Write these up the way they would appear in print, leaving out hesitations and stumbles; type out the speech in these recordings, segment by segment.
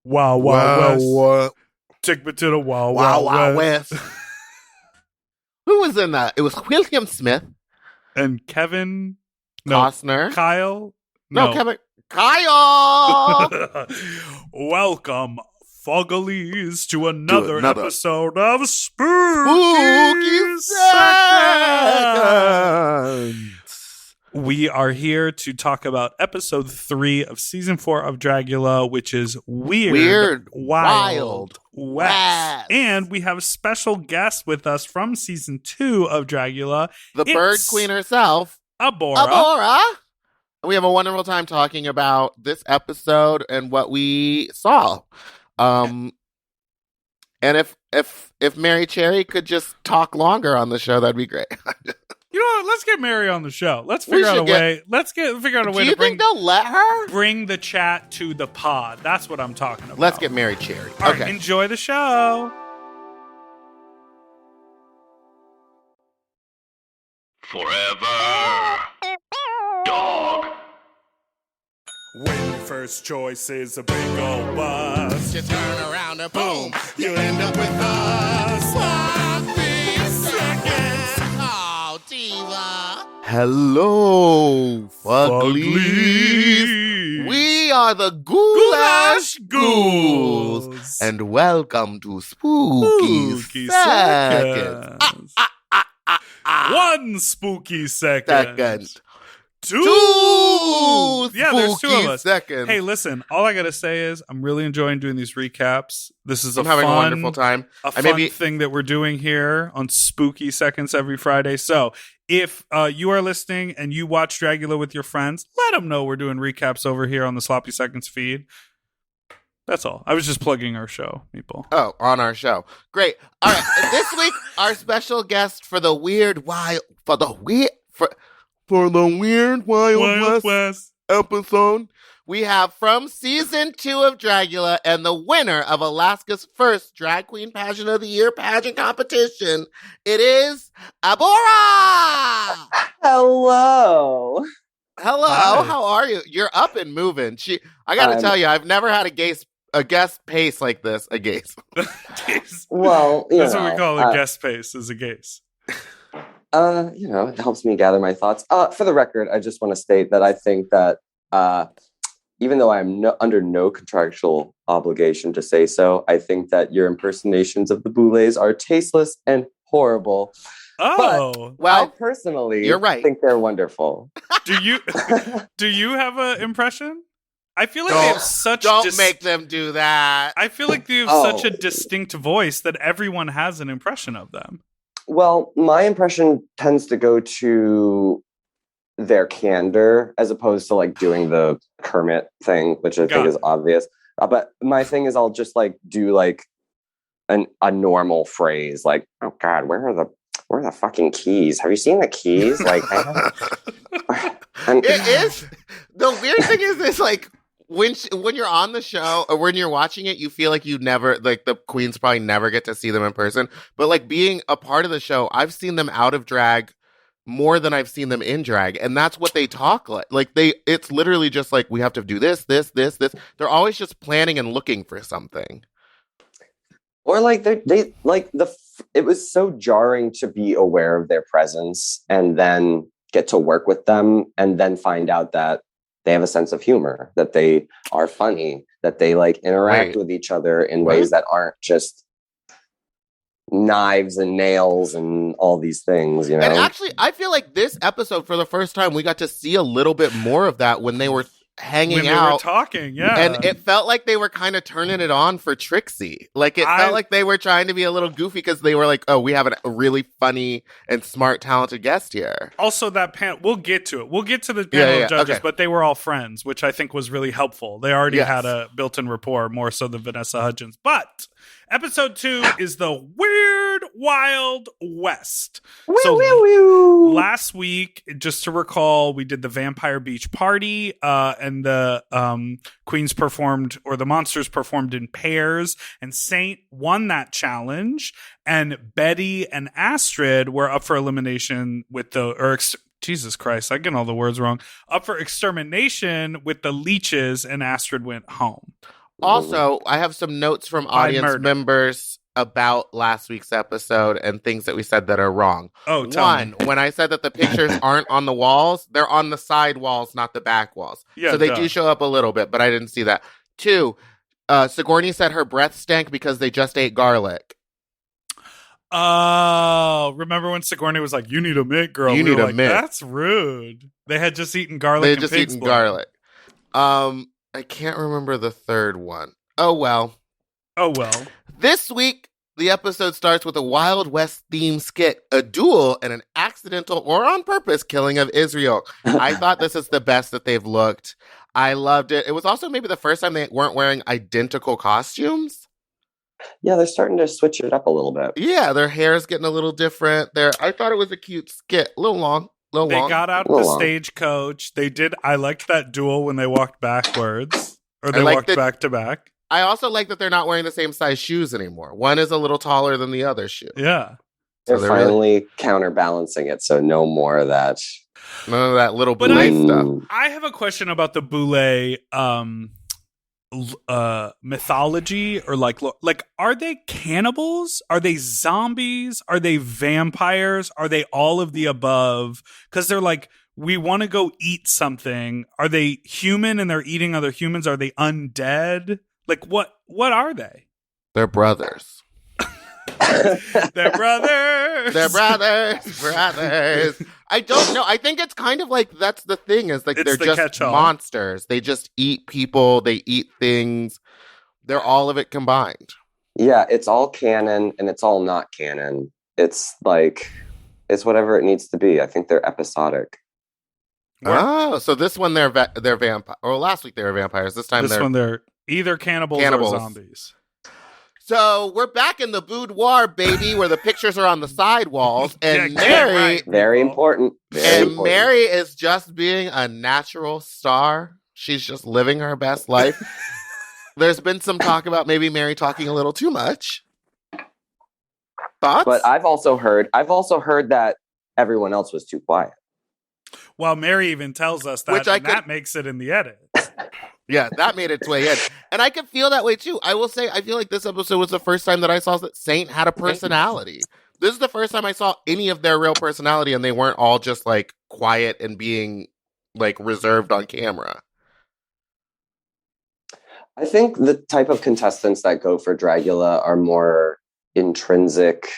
Wow, wow, West. Take me to the Wild West. Who was in that? It was William Smith. And Kevin Costner. Kyle? No, Kevin. Kyle! Welcome, Foggalies, to another episode of Spooky Seconds. We are here to talk about episode 3 of season 4 of Dragula, which is Weird Wild West. And we have a special guest with us from season 2 of Dragula. The bird queen herself, Abhora. And we have a wonderful time talking about this episode and what we saw. And if Mary Cherry could just talk longer on the show, that'd be great. You know what? Let's get Mary on the show. Let's figure out a way. Let's figure out a way to think they'll let her bring the chat to the pod? That's what I'm talking about. Let's get Mary Cherry. All right, enjoy the show. Forever. Dog. When your first choice is a big old bus, you turn around and boom, you end up with us. Sloppy seconds. Oh, diva. Hello, Fuglies. We are the Goulash Ghouls. And welcome to Spooky Seconds. One spooky second. Two there's 2 of us. Seconds. Hey, listen, all I gotta say is I'm really enjoying doing these recaps. This is I'm having a wonderful time. A fun thing that we're doing here on Spooky Seconds every Friday. So if you are listening and you watch Dragula with your friends, let them know we're doing recaps over here on the Sloppy Seconds feed. That's all. I was just plugging our show, Meatball. Oh, on our show. Great. All right. This week, our special guest for the Weird Wild West episode, we have from season 2 of Dragula and the winner of Alaska's first Drag Queen Pageant of the Year pageant competition. It is Abhora! Hello. Hi. How are you? You're up and moving. I got to tell you, I've never had a guest pace like this. A gaze. Well, that's what we call a guest pace, is a gaze. It helps me gather my thoughts. For the record, I just want to state that I think that even though I'm under no contractual obligation to say so, I think that your impersonations of the Boulets are tasteless and horrible. Oh, well, I personally you're right. think they're wonderful. Do you have an impression? I feel like they have such. Don't make them do that. I feel like they have such a distinct voice that everyone has an impression of them. Well, my impression tends to go to their candor as opposed to like doing the Kermit thing, which I think is obvious. But my thing is I'll just like do like a normal phrase like, "Oh God, where are the fucking keys? Have you seen the keys?" Like, it is. The weird thing is this, like, when you're on the show or when you're watching it, you feel like you never, like, the queens probably never get to see them in person. But like being a part of the show, I've seen them out of drag more than I've seen them in drag, and that's what they talk like. Like it's literally just like, we have to do this. They're always just planning and looking for something. Or like they like it was so jarring to be aware of their presence and then get to work with them and then find out that they have a sense of humor, that they are funny, that they like interact with each other in ways that aren't just knives and nails and all these things, you know? And actually, I feel like this episode, for the first time, we got to see a little bit more of that when they were hanging out. They were talking, yeah. And it felt like they were kind of turning it on for Trixie. Like, it felt like they were trying to be a little goofy because they were like, oh, we have a really funny and smart, talented guest here. Also, that panel, we'll get to it. We'll get to the panel of judges, but they were all friends, which I think was really helpful. They already had a built-in rapport, more so than Vanessa Hudgens. But episode 2 is the Weird Wild West. Last week, just to recall, we did the Vampire Beach Party, and the queens performed, or the monsters performed in pairs, and Saint won that challenge, and Betty and Astrid were up for elimination with Jesus Christ, I get all the words wrong. Up for extermination with the leeches, and Astrid went home. Also, I have some notes from audience members about last week's episode and things that we said that are wrong. Oh, tell me. When I said that the pictures aren't on the walls, they're on the side walls, not the back walls. Yeah, so they do show up a little bit, but I didn't see that. 2, Sigourney said her breath stank because they just ate garlic. Oh, remember when Sigourney was like, "You need a mitt, girl." You need a mitt. That's rude. They had just eaten garlic. They had just eaten garlic. I can't remember the third one. Oh well. This week, the episode starts with a Wild West themed skit, a duel, and an accidental or on purpose killing of Israel. I thought this is the best that they've looked. I loved it. It was also maybe the first time they weren't wearing identical costumes. Yeah, they're starting to switch it up a little bit. Yeah, their hair is getting a little different. I thought it was a cute skit. A little long. They got out the stagecoach. They did. I liked that duel when they walked backwards, or they walked back to back. I also like that they're not wearing the same size shoes anymore. One is a little taller than the other shoe. Yeah. They're finally counterbalancing it, so no more of that. None of that little boule stuff. I have a question about the boule mythology, or like are they cannibals? Are they zombies? Are they vampires? Are they all of the above? Because they're like, we want to go eat something. Are they human and they're eating other humans? Are they undead? Like what are they? They're brothers. They're brothers. They're brothers. I don't know. I think it's kind of like that's the thing is like they're just catch-all. Monsters. They just eat people. They eat things. They're all of it combined. Yeah, it's all canon and it's all not canon. It's like it's whatever it needs to be. I think they're episodic. Oh, so this one they're vampires. Or last week they were vampires. This one they're either cannibals or zombies. So we're back in the boudoir, baby, where the pictures are on the side walls, and Mary, very important. Mary is just being a natural star. She's just living her best life. There's been some talk about maybe Mary talking a little too much. Thoughts? But I've also heard that everyone else was too quiet. Well, Mary even tells us that, that makes it in the edit. Yeah, that made its way in. And I could feel that way, too. I will say, I feel like this episode was the first time that I saw that Saint had a personality. This is the first time I saw any of their real personality, and they weren't all just, like, quiet and being, like, reserved on camera. I think the type of contestants that go for Dragula are more intrinsic,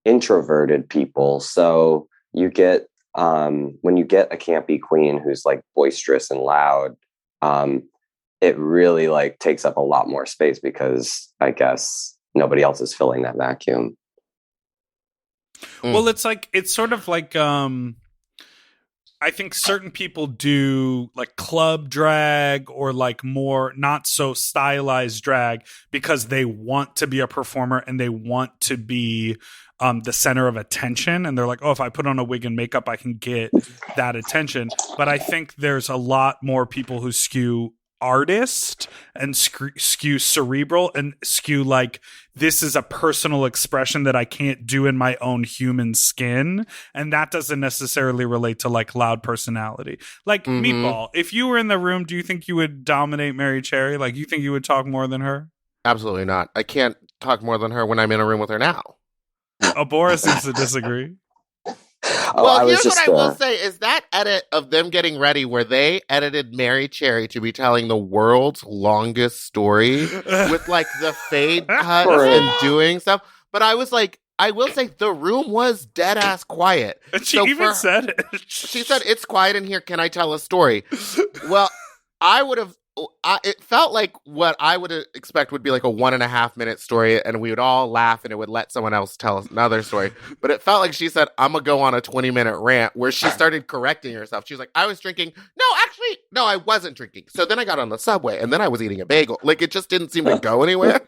introverted people. So you get when you get a campy queen who's like boisterous and loud, it really like takes up a lot more space because I guess nobody else is filling that vacuum. Well, it's sort of like I think certain people do like club drag or like more not so stylized drag because they want to be a performer and they want to be the center of attention. And they're like, oh, if I put on a wig and makeup, I can get that attention. But I think there's a lot more people who skew artist and skew cerebral and skew like this is a personal expression that I can't do in my own human skin, and that doesn't necessarily relate to like loud personality. Like Meatball, if you were in the room, do you think you would dominate Mary Cherry? Like you think you would talk more than her? Absolutely not. I can't talk more than her when I'm in a room with her now. Abhora seems to disagree. Well, here's what I will say is that edit of them getting ready where they edited Mary Cherry to be telling the world's longest story with like the fade cuts and doing stuff. But I was like, I will say the room was dead ass quiet. And she even said it. She said, it's quiet in here. Can I tell a story? Well, it felt like what I would expect would be like a 1.5 minute story and we would all laugh and it would let someone else tell another story. But it felt like she said, I'm going to go on a 20-minute rant where she started correcting herself. She was like, I was drinking. No, I wasn't drinking. So then I got on the subway and then I was eating a bagel. Like it just didn't seem to go anywhere.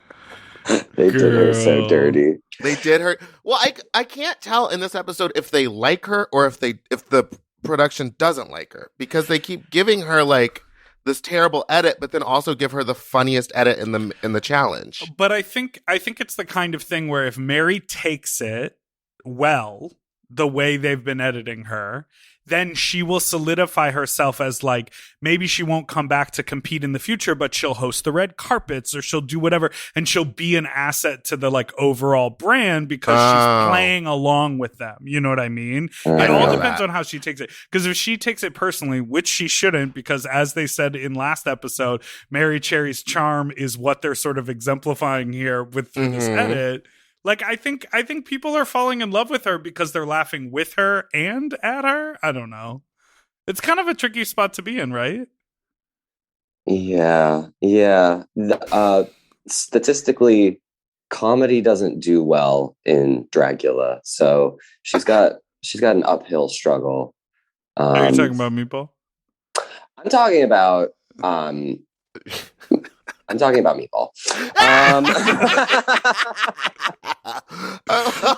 They did her so dirty. They did her. Well, I can't tell in this episode if they like her or if the production doesn't like her because they keep giving her like this terrible edit, but then also give her the funniest edit in the challenge. But I think it's the kind of thing where if Mary takes it well, the way they've been editing her, then she will solidify herself as like, maybe she won't come back to compete in the future, but she'll host the red carpets or she'll do whatever. And she'll be an asset to the like overall brand because she's playing along with them. You know what I mean? It all depends on how she takes it. Because if she takes it personally, which she shouldn't, because as they said in last episode, Mary Cherry's charm is what they're sort of exemplifying here with through this edit. Like, I think people are falling in love with her because they're laughing with her and at her. I don't know. It's kind of a tricky spot to be in, right? Yeah. Statistically, comedy doesn't do well in Dragula, so she's got an uphill struggle. Are you talking about Meatball? I'm talking about Meatball.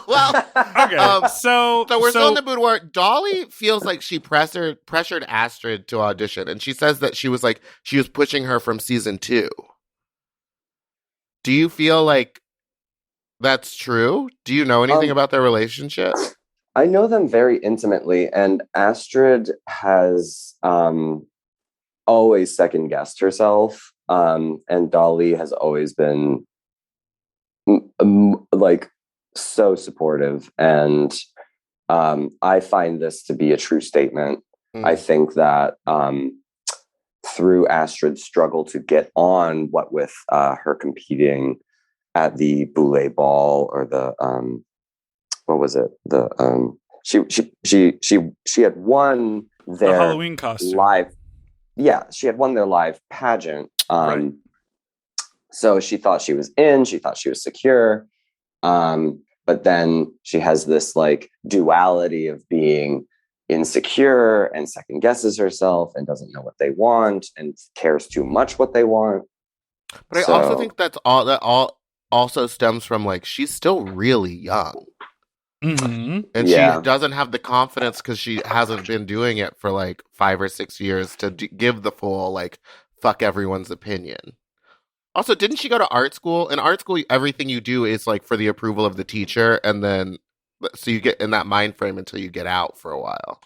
Well, okay. So we're still in the boudoir. Dahli feels like she pressured Astrid to audition, and she says that she was pushing her from season 2. Do you feel like that's true? Do you know anything about their relationship? I know them very intimately, and Astrid has always second guessed herself. And Dahli has always been like so supportive, and I find this to be a true statement. I think that through Astrid's struggle to get on, what with her competing at the Boulay Ball or the what was it? The she had won their Halloween costume live. Yeah, she had won their live pageant. Right. So she thought she was in, she thought she was secure. But then she has this like duality of being insecure and second guesses herself and doesn't know what they want and cares too much what they want. But I also think that also stems from like, she's still really young. And she doesn't have the confidence because she hasn't been doing it for like 5 or 6 years to give the full like fuck everyone's opinion. Also, didn't she go to art school? In art school, everything you do is like for the approval of the teacher, and then so you get in that mind frame until you get out for a while.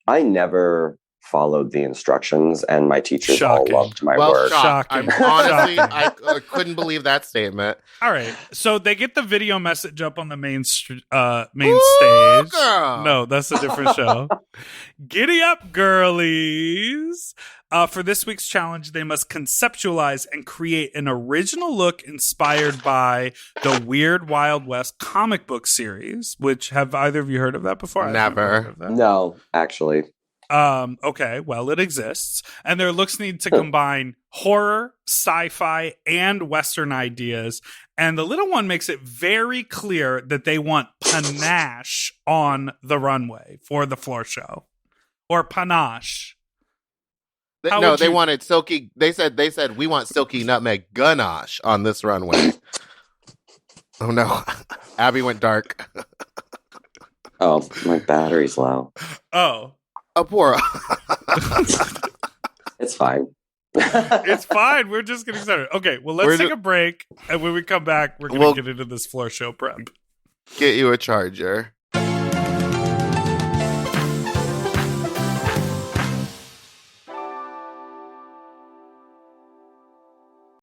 I never followed the instructions, and my teachers all loved my work. Shocking. Honestly, I couldn't believe that statement. All right, so they get the video message up on the main stage. Girl. No, that's a different show. Giddy up, girlies. For this week's challenge, they must conceptualize and create an original look inspired by the Weird Wild West comic book series, which have either of you heard of that before? Never. No, actually. Okay, well, it exists. And their looks need to combine horror, sci-fi, and Western ideas. And the little one makes it very clear that they want panache on the runway for the floor show. Or panache. They wanted silky. They said we want silky nutmeg ganache on this runway. Oh no, Abby went dark. Oh, my battery's low. Oh, Abhora. It's fine. It's fine. We're just getting started. Okay, well, let's take a break, and when we come back, we're gonna get into this floor show prep. Get you a charger.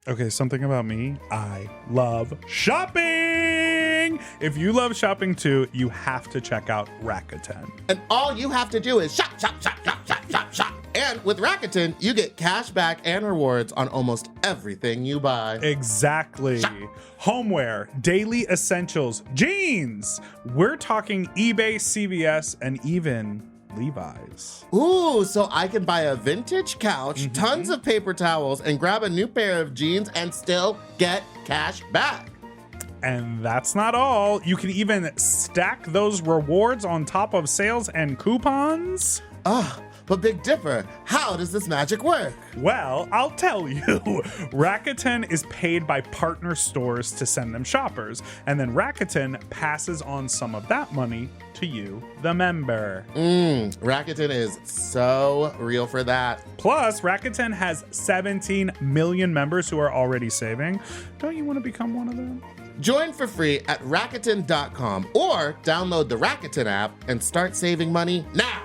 Okay, something about me. I love shopping. If you love shopping too, you have to check out Rakuten. And all you have to do is shop, shop, shop, shop, shop, shop, shop. And with Rakuten, you get cash back and rewards on almost everything you buy. Exactly. Shop. Homeware, daily essentials, jeans. We're talking eBay, CVS, and even Levi's. Ooh, so I can buy a vintage couch, tons of paper towels, and grab a new pair of jeans and still get cash back. And that's not all. You can even stack those rewards on top of sales and coupons. But Big Dipper, how does this magic work? Well, I'll tell you. Rakuten is paid by partner stores to send them shoppers, and then Rakuten passes on some of that money to you, the member. Rakuten is so real for that. Plus, Rakuten has 17 million members who are already saving. Don't you want to become one of them? Join for free at Rakuten.com or download the Rakuten app and start saving money now.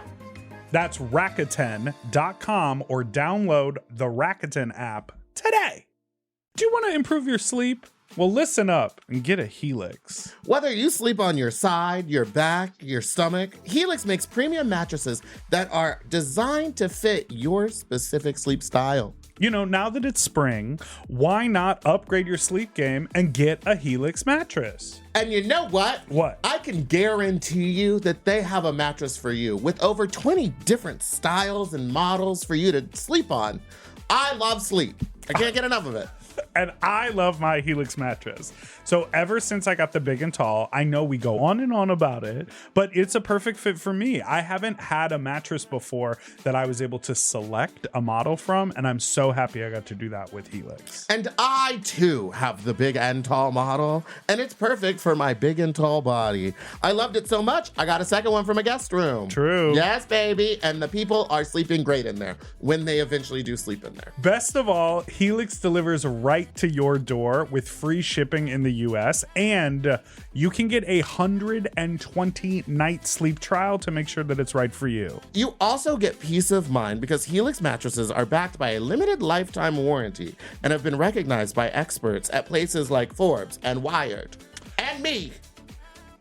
That's Rakuten.com or download the Rakuten app today. Do you want to improve your sleep? Well, listen up and get a Helix. Whether you sleep on your side, your back, your stomach, Helix makes premium mattresses that are designed to fit your specific sleep style. You know, now that it's spring, why not upgrade your sleep game and get a Helix mattress? And you know what? What? I can guarantee you that they have a mattress for you with over 20 different styles and models for you to sleep on. I love sleep. I can't get enough of it. And I love my Helix mattress. So ever since I got the big and tall, I know we go on and on about it, but it's a perfect fit for me. I haven't had a mattress before that I was able to select a model from, and I'm so happy I got to do that with Helix. And I, too, have the big and tall model, and it's perfect for my big and tall body. I loved it so much, I got a second one from a guest room. True. Yes, baby. And the people are sleeping great in there when they eventually do sleep in there. Best of all, Helix delivers right to your door with free shipping in the US, and you can get 120-night sleep trial to make sure that it's right for you. You also get peace of mind because Helix mattresses are backed by a limited lifetime warranty and have been recognized by experts at places like Forbes and Wired. And me.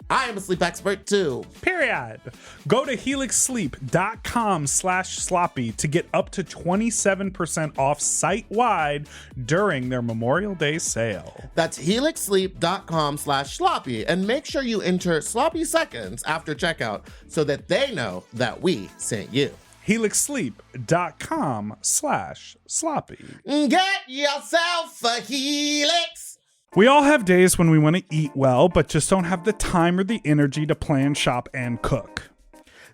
I am a sleep expert too. Period. Go to helixsleep.com/sloppy to get up to 27% off site-wide during their Memorial Day sale. That's helixsleep.com/sloppy, and make sure you enter sloppy seconds after checkout so that they know that we sent you. helixsleep.com/sloppy. Get yourself a Helix. We all have days when we want to eat well, but just don't have the time or the energy to plan, shop, and cook.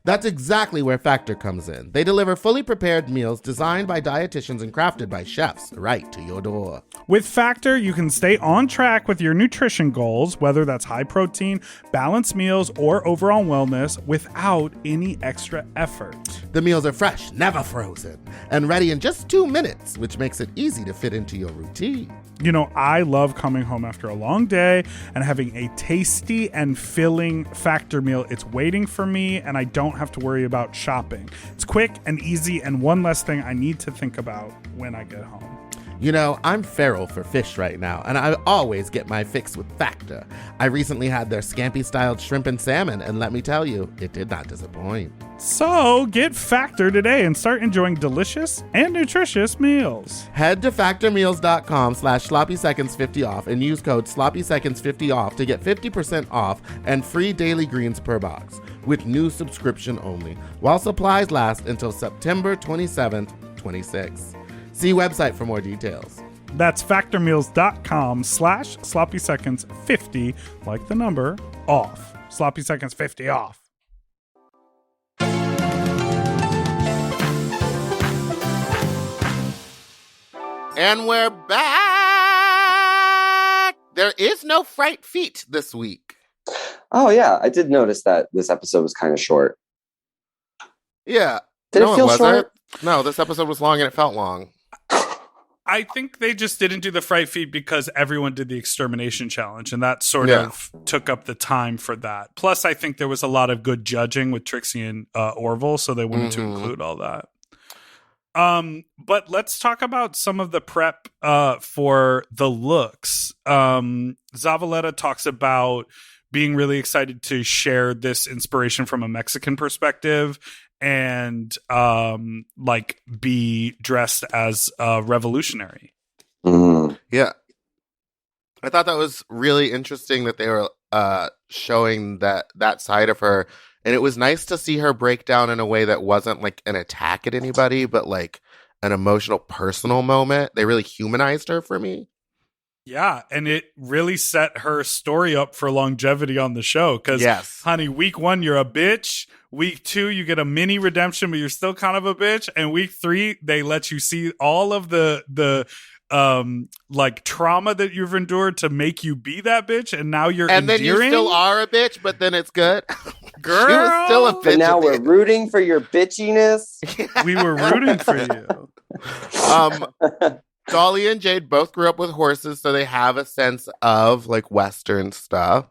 That's exactly where Factor comes in. They deliver fully prepared meals designed by dietitians and crafted by chefs right to your door. With Factor, you can stay on track with your nutrition goals, whether that's high protein, balanced meals, or overall wellness, without any extra effort. The meals are fresh, never frozen, and ready in just 2 minutes, which makes it easy to fit into your routine. You know, I love coming home after a long day and having a tasty and filling Factor meal. It's waiting for me, and I don't have to worry about shopping. It's quick and easy, and one less thing I need to think about when I get home. You know, I'm feral for fish right now, and I always get my fix with Factor. I recently had their scampi-styled shrimp and salmon, and let me tell you, it did not disappoint. So get Factor today and start enjoying delicious and nutritious meals. Head to factormeals.com/sloppyseconds50 off and use code sloppyseconds50 off to get 50% off and free daily greens per box with new subscription only, while supplies last until September 27th, 26. See website for more details. That's factormeals.com/sloppyseconds50, like the number, off. Sloppy Seconds 50 off. And we're back. There is no Fright Feet this week. Oh, yeah. I did notice that this episode was kind of short. Yeah. Did it feel short? No, this episode was long and it felt long. I think they just didn't do the Fright Feed because everyone did the extermination challenge, and that sort of took up the time for that. Plus, I think there was a lot of good judging with Trixie and Orville, so they wanted to include all that. But let's talk about some of the prep for the looks. Zavaleta talks about being really excited to share this inspiration from a Mexican perspective and like be dressed as revolutionary. Yeah. I thought that was really interesting that they were showing that side of her. And it was nice to see her break down in a way that wasn't like an attack at anybody, but like an emotional, personal moment. They really humanized her for me. Yeah, and it really set her story up for longevity on the show. Because, honey, week 1, you're a bitch. Week 2, you get a mini redemption, but you're still kind of a bitch. And week 3, they let you see all of the like trauma that you've endured to make you be that bitch. And now you're and endearing. Then you still are a bitch, but then it's good. Girl, she was still a bitch. But now we're rooting for your bitchiness. We were rooting for you. Dahli and Jade both grew up with horses, so they have a sense of like Western stuff.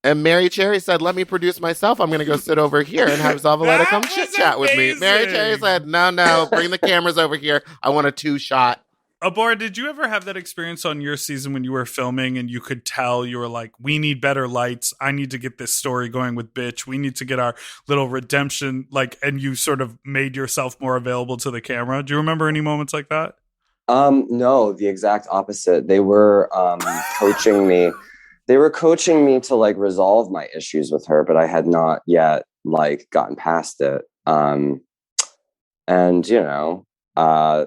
And Mary Cherry said, let me produce myself. I'm going to go sit over here and have Zavaleta come chit-chat with me. Mary Cherry said, no, bring the cameras over here. I want a 2-shot. Abhora, did you ever have that experience on your season when you were filming and you could tell you were like, we need better lights. I need to get this story going with bitch. We need to get our little redemption, and you sort of made yourself more available to the camera. Do you remember any moments like that? No, the exact opposite. They were coaching me. They were coaching me to resolve my issues with her, but I had not yet gotten past it. And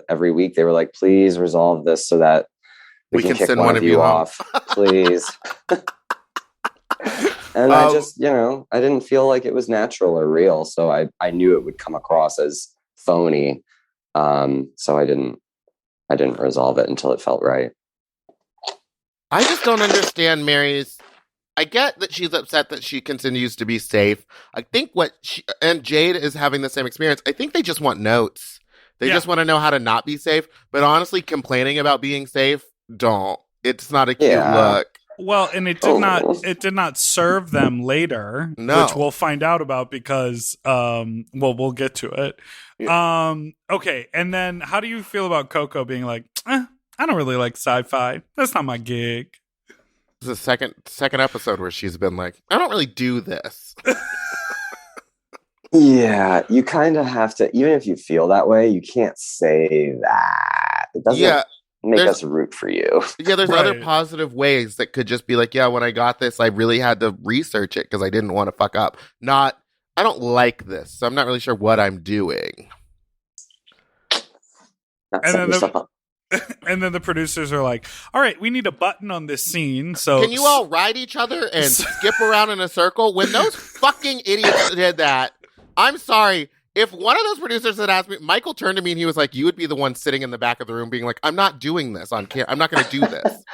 every week they were like, please resolve this so that we can kick send one of you off, please. And I just, I didn't feel like it was natural or real. So I knew it would come across as phony. So I didn't resolve it until it felt right. I just don't understand Mary's. I get that she's upset that she continues to be safe. I think and Jade is having the same experience. I think they just want notes. They just want to know how to not be safe. But honestly, complaining about being safe, don't. It's not a cute look. Well, and it did not serve them later, which we'll find out about because we'll get to it. Yeah. Okay, and then how do you feel about Coco being like, I don't really like sci-fi. That's not my gig. This is the second episode where she's been like, I don't really do this. Yeah, you kind of have to, even if you feel that way, you can't say that. It doesn't make us root for you. Yeah, there's other positive ways that could just be like, yeah, when I got this, I really had to research it because I didn't want to fuck up. I don't like this, so I'm not really sure what I'm doing. And then the producers are like, all right, we need a button on this scene. So can you all ride each other and skip around in a circle? When those fucking idiots did that, I'm sorry. If one of those producers had asked me, Michael turned to me and he was like, you would be the one sitting in the back of the room being like, I'm not doing this on camera. I'm not going to do this.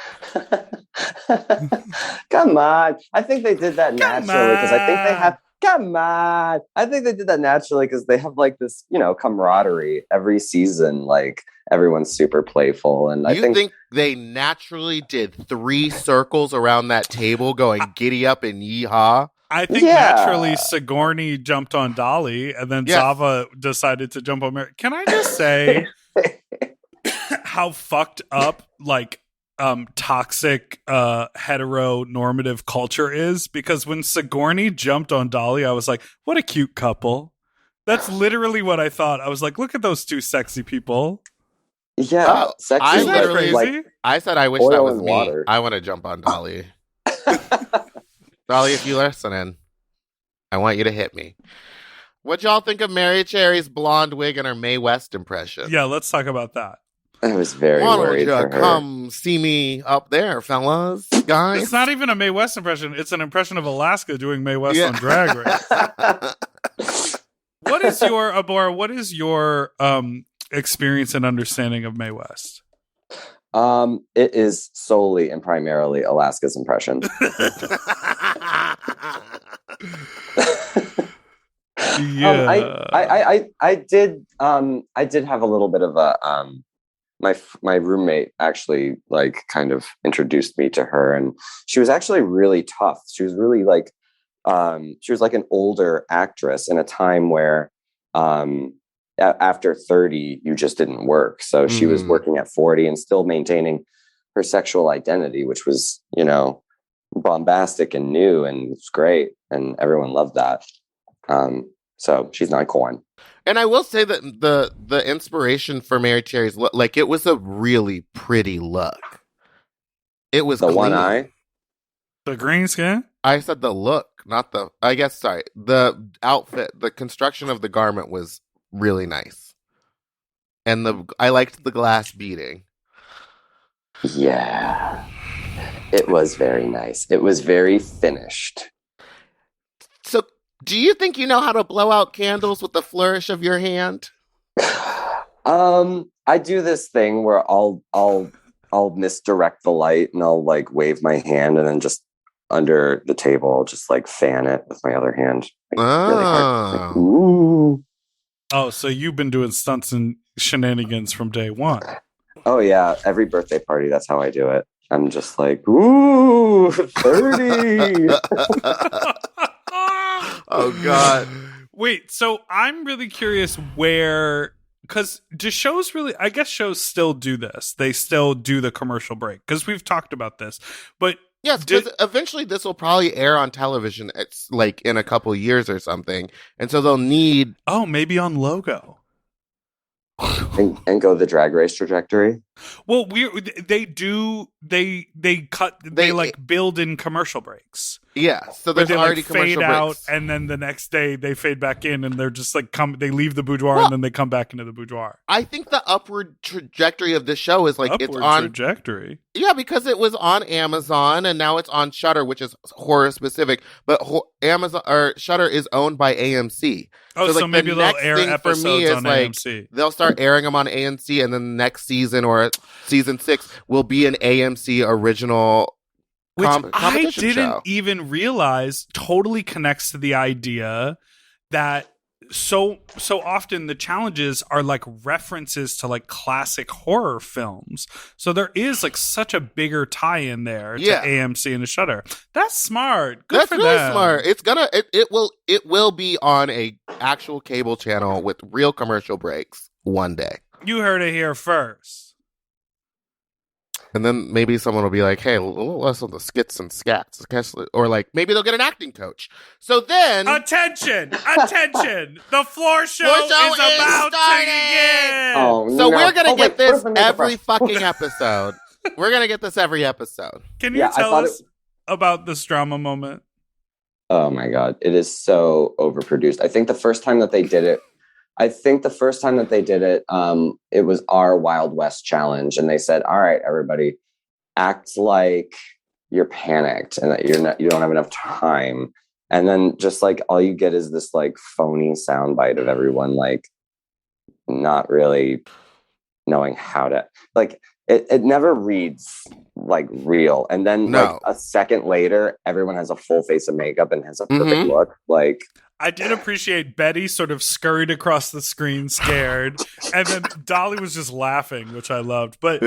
Come on. I think they did that naturally because I think they have. Come on. I think they did that naturally because they have this, camaraderie every season. Everyone's super playful. And I think they naturally did 3 circles around that table going giddy up and yeehaw? I think naturally Sigourney jumped on Dahli and then Zava decided to jump on Mary. Can I just say how fucked up toxic heteronormative culture is? Because when Sigourney jumped on Dahli, I was like, what a cute couple. That's literally what I thought. I was like, look at those 2 sexy people. Yeah, sexy. Isn't that crazy? I said I wish that was me. Water. I want to jump on Dahli. Dahli, if you're listening, I want you to hit me. What y'all think of Mary Cherry's blonde wig and her Mae West impression? Yeah, let's talk about that. I was very worried for her. Come see me up there, fellas, guys. It's not even a Mae West impression. It's an impression of Alaska doing Mae West on Drag Race. What is your, Abhora, what is your experience and understanding of Mae West? It is solely and primarily Alaska's impression. I did have a little bit of a my roommate actually kind of introduced me to her, and she was actually really tough. She was really she was an older actress in a time where after 30 you just didn't work. So she was working at 40 and still maintaining her sexual identity, which was bombastic and new, and it's great, and everyone loved that. So she's an icon. And I will say that the inspiration for Mary Cherry's look, it was a really pretty look. It was the clean. one eye, the green skin. I said the look, not the. I guess sorry. The outfit, the construction of the garment was really nice, and I liked the glass beading. Yeah, it was very nice. It was very finished. So, do you think you know how to blow out candles with the flourish of your hand? I do this thing where I'll misdirect the light and I'll wave my hand and then just under the table I'll just fan it with my other hand. Really hard. Ooh. Oh, so you've been doing stunts and shenanigans from day one. Oh yeah, every birthday party, that's how I do it. I'm just like, ooh, 30. Oh, God. Wait, so I'm really curious because do shows really, I guess shows still do this. They still do the commercial break because we've talked about this. But yes, because eventually this will probably air on television. It's like in a couple years or something. And so they'll need. Oh, maybe on Logo. and go the Drag Race trajectory. Well, they build in commercial breaks. Yeah, so there's already commercial fade out, breaks. and then the next day they fade back in, and they're just like they leave the boudoir, and then they come back into the boudoir. I think the upward trajectory of this show is like upward it's on trajectory. Yeah, because it was on Amazon and now it's on Shudder, which is horror specific. But Amazon or Shudder is owned by AMC. Oh, so maybe they'll air episodes on AMC. They'll start airing them on AMC, and then the next season or season 6 will be an AMC original. Which I didn't show. even realize totally connects to the idea that so often the challenges are like references to like classic horror films. So there is like such a bigger tie-in there to AMC and to Shudder. That's smart. Good That's for really them. smart. It's gonna it will be on a actual cable channel with real commercial breaks one day. You heard it here first. And then maybe someone will be like, hey, less on the skits and scats. Or like, maybe they'll get an acting coach. So then... Attention! The floor show is about to begin! Oh, so we're going to get this every fucking episode. We're going to get this every episode. Can you tell us about this drama moment? Oh my God. It is so overproduced. I think the first time that they did it, it was our Wild West challenge. And they said, all right, everybody, act like you're panicked and that you don't have enough time. And then just like all you get is this like phony soundbite of everyone like not really knowing how to like it never reads like real. And then like a second later, everyone has a full face of makeup and has a perfect look. Like I did appreciate Betty sort of scurried across the screen scared, and then Dahli was just laughing, which I loved. But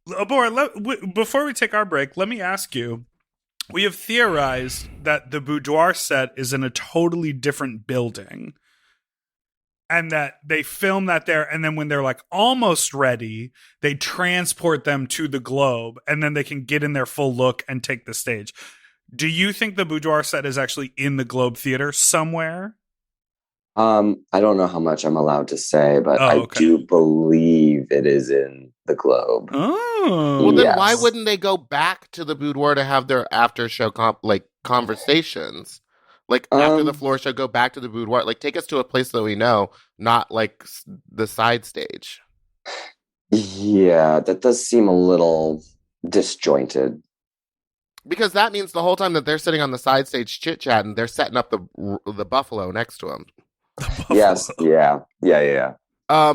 Abhora, before we take our break, let me ask you, we have theorized that the boudoir set is in a totally different building, and that they film that there, and then when they're like almost ready, they transport them to the Globe, and then they can get in their full look and take the stage. Do you think the boudoir set is actually in the Globe Theater somewhere? I don't know how much I'm allowed to say, but I do believe it is in the Globe. Oh. Well, then why wouldn't they go back to the boudoir to have their after show conversations? Like after the floor show, go back to the boudoir. Like take us to a place that we know, not like the side stage. Yeah, that does seem a little disjointed. Because that means the whole time that they're sitting on the side stage chit-chatting, they're setting up the buffalo next to them. Yes, yeah. The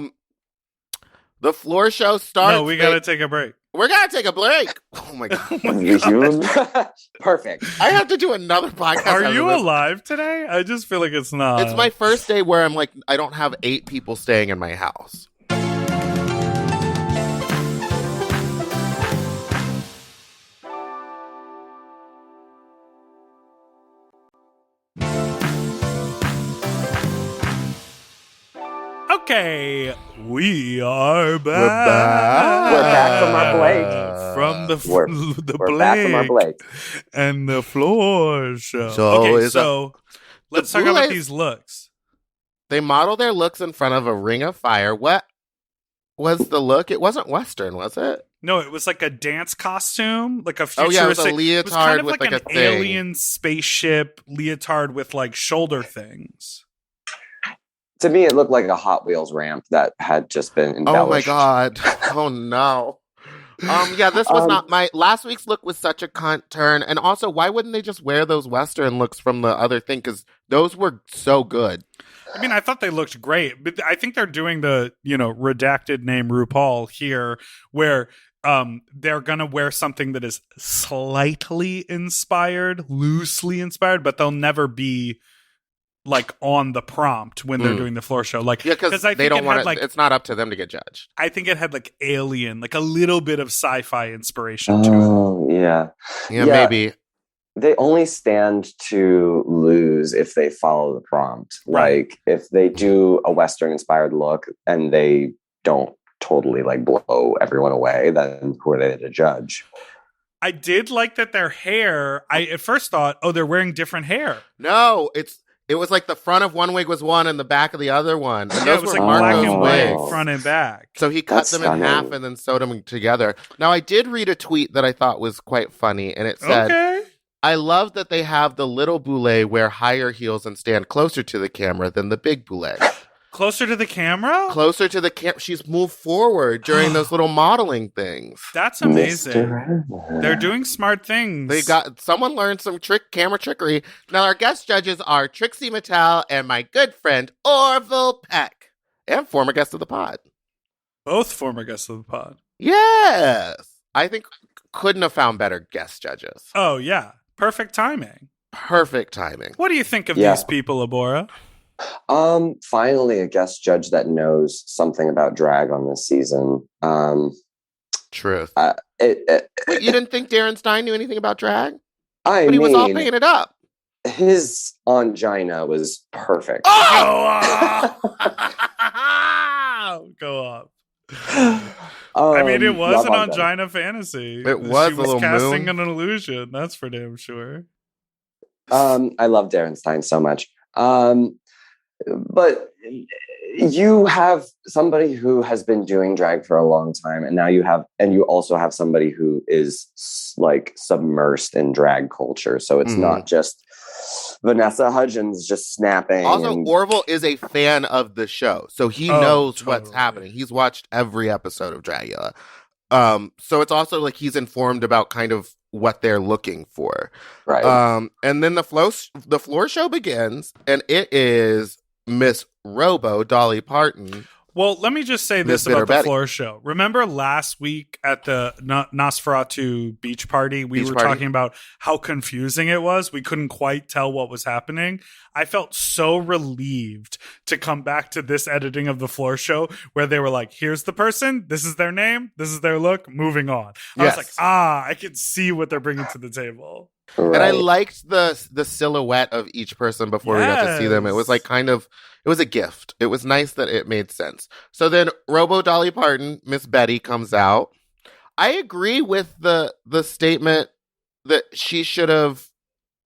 floor show starts. No, we got to take a break. We're going to take a break. Oh my God. Perfect. I have to do another podcast. Are you alive today? I just feel like it's not. It's my first day where I'm like, I don't have 8 people staying in my house. Okay, we are back. We're back from our break. From the we're back from our break. And the floor show. So let's talk about these looks. They model their looks in front of a ring of fire. What was the look? It wasn't Western, was it? No, it was like a dance costume, like a futuristic. Oh yeah, it was a leotard it was kind of with like an an alien spaceship leotard with like shoulder things. To me, it looked like a Hot Wheels ramp that had just been embellished. Oh my God. Oh no. Yeah, this was not last week's look was such a cunt turn. And also, why wouldn't they just wear those Western looks from the other thing? Because those were so good. I mean, I thought they looked great, but I think they're doing the, redacted name RuPaul here, where they're going to wear something that is slightly inspired, loosely inspired, but they'll never be like on the prompt when they're doing the floor show. Like, yeah, because they don't want it. Like, it's not up to them to get judged. I think it had like Alien, like a little bit of sci-fi inspiration to it. Oh, yeah. Yeah, maybe. They only stand to lose if they follow the prompt. Right. Like if they do a Western inspired look and they don't totally like blow everyone away, then who are they to judge? I did like that their hair. I at first thought, oh, they're wearing different hair. No, it was like the front of one wig was one and the back of the other one. And yeah, it was like black and white, front and back. So he cut them in half and then sewed them together. Now, I did read a tweet that I thought was quite funny, and it said, okay. I love that they have the little boule wear higher heels and stand closer to the camera than the big boule. Closer to the camera? Closer to the camera. She's moved forward during those little modeling things. That's amazing. They're doing smart things. Someone learned some camera trickery. Now our guest judges are Trixie Mattel and my good friend Orville Peck, and former guest of the pod. Both former guests of the pod. Yes. I think couldn't have found better guest judges. Oh, yeah. Perfect timing. Perfect timing. What do you think of these people, Abhora? Finally a guest judge that knows something about drag on this season. Truth. Wait, you didn't think Darren Stein knew anything about drag? But he was all paying it up. His angina was perfect. Oh! Go up. I mean, it was an angina fantasy. It was she a little casting an illusion. That's for damn sure. I love Darren Stein so much. But you have somebody who has been doing drag for a long time, and now you also have somebody who is like submersed in drag culture. So it's not just Vanessa Hudgens just snapping. Also, Orville is a fan of the show, so he knows what's happening. He's watched every episode of Dragula. So it's also like he's informed about kind of what they're looking for. Right. And then the floor show begins, and it is Miss Robo Dolly Parton. Well, let me just say this about the floor show. Remember last week at the Nosferatu beach party, we were talking about how confusing it was. We couldn't quite tell what was happening. I felt so relieved to come back to this editing of the floor show where they were like, here's the person, this is their name, this is their look, moving on. I was like, I can see what they're bringing to the table. Right. And I liked the silhouette of each person before we got to see them. It was like it was a gift. It was nice that it made sense. So then Robo Dolly Parton, Miss Betty, comes out. I agree with the statement that she should have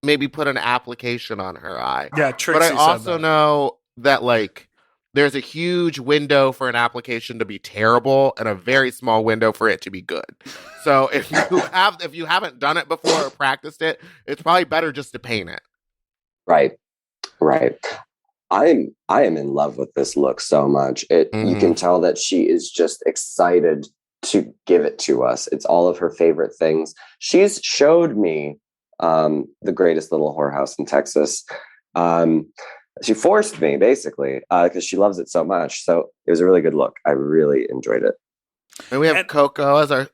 maybe put an application on her eye. Yeah, Trixie but I also know that like there's a huge window for an application to be terrible and a very small window for it to be good. So if you haven't done it before or practiced it, it's probably better just to paint it. Right. I am in love with this look so much. You can tell that she is just excited to give it to us. It's all of her favorite things. She's showed me the greatest little whorehouse in Texas. She forced me basically because she loves it so much. So it was a really good look. I really enjoyed it. And we have Coco as our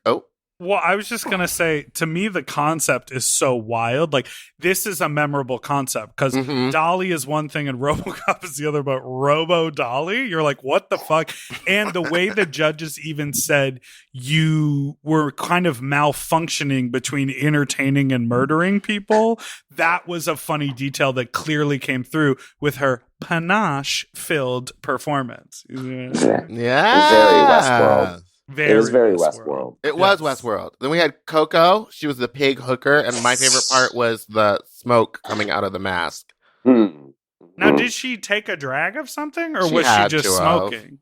Well, I was just going to say, to me, the concept is so wild. Like, this is a memorable concept because Dahli is one thing and RoboCop is the other, but Robo Dahli, you're like, what the fuck? And the way the judges even said you were kind of malfunctioning between entertaining and murdering people, that was a funny detail that clearly came through with her panache-filled performance. Yeah. Very Westworld. It was very Westworld. It was Westworld. Then we had Coco. She was the pig hooker, and my favorite part was the smoke coming out of the mask. Now, did she take a drag of something, or was she just smoking?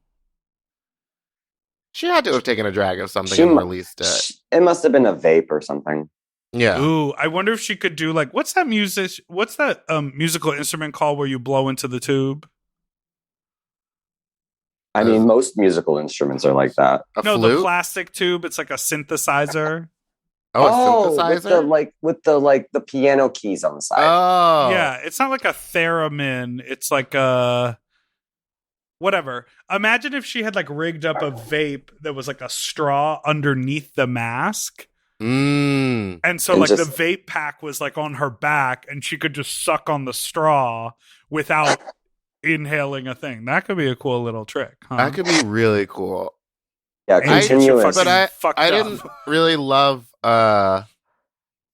She had to have taken a drag of something and released it. It must have been a vape or something. Yeah. Ooh, I wonder if she could do like what's that musical instrument called where you blow into the tube? I mean, most musical instruments are like that. No, flute? The plastic tube. It's like a synthesizer. A synthesizer? With the piano keys on the side. Oh. Yeah, it's not like a theremin. It's like a whatever. Imagine if she had like rigged up a vape that was like a straw underneath the mask. And so, like, the vape pack was, like, on her back, and she could just suck on the straw without inhaling a thing. That could be a cool little trick, huh? That could be really cool. Yeah, continuous. But I didn't really love the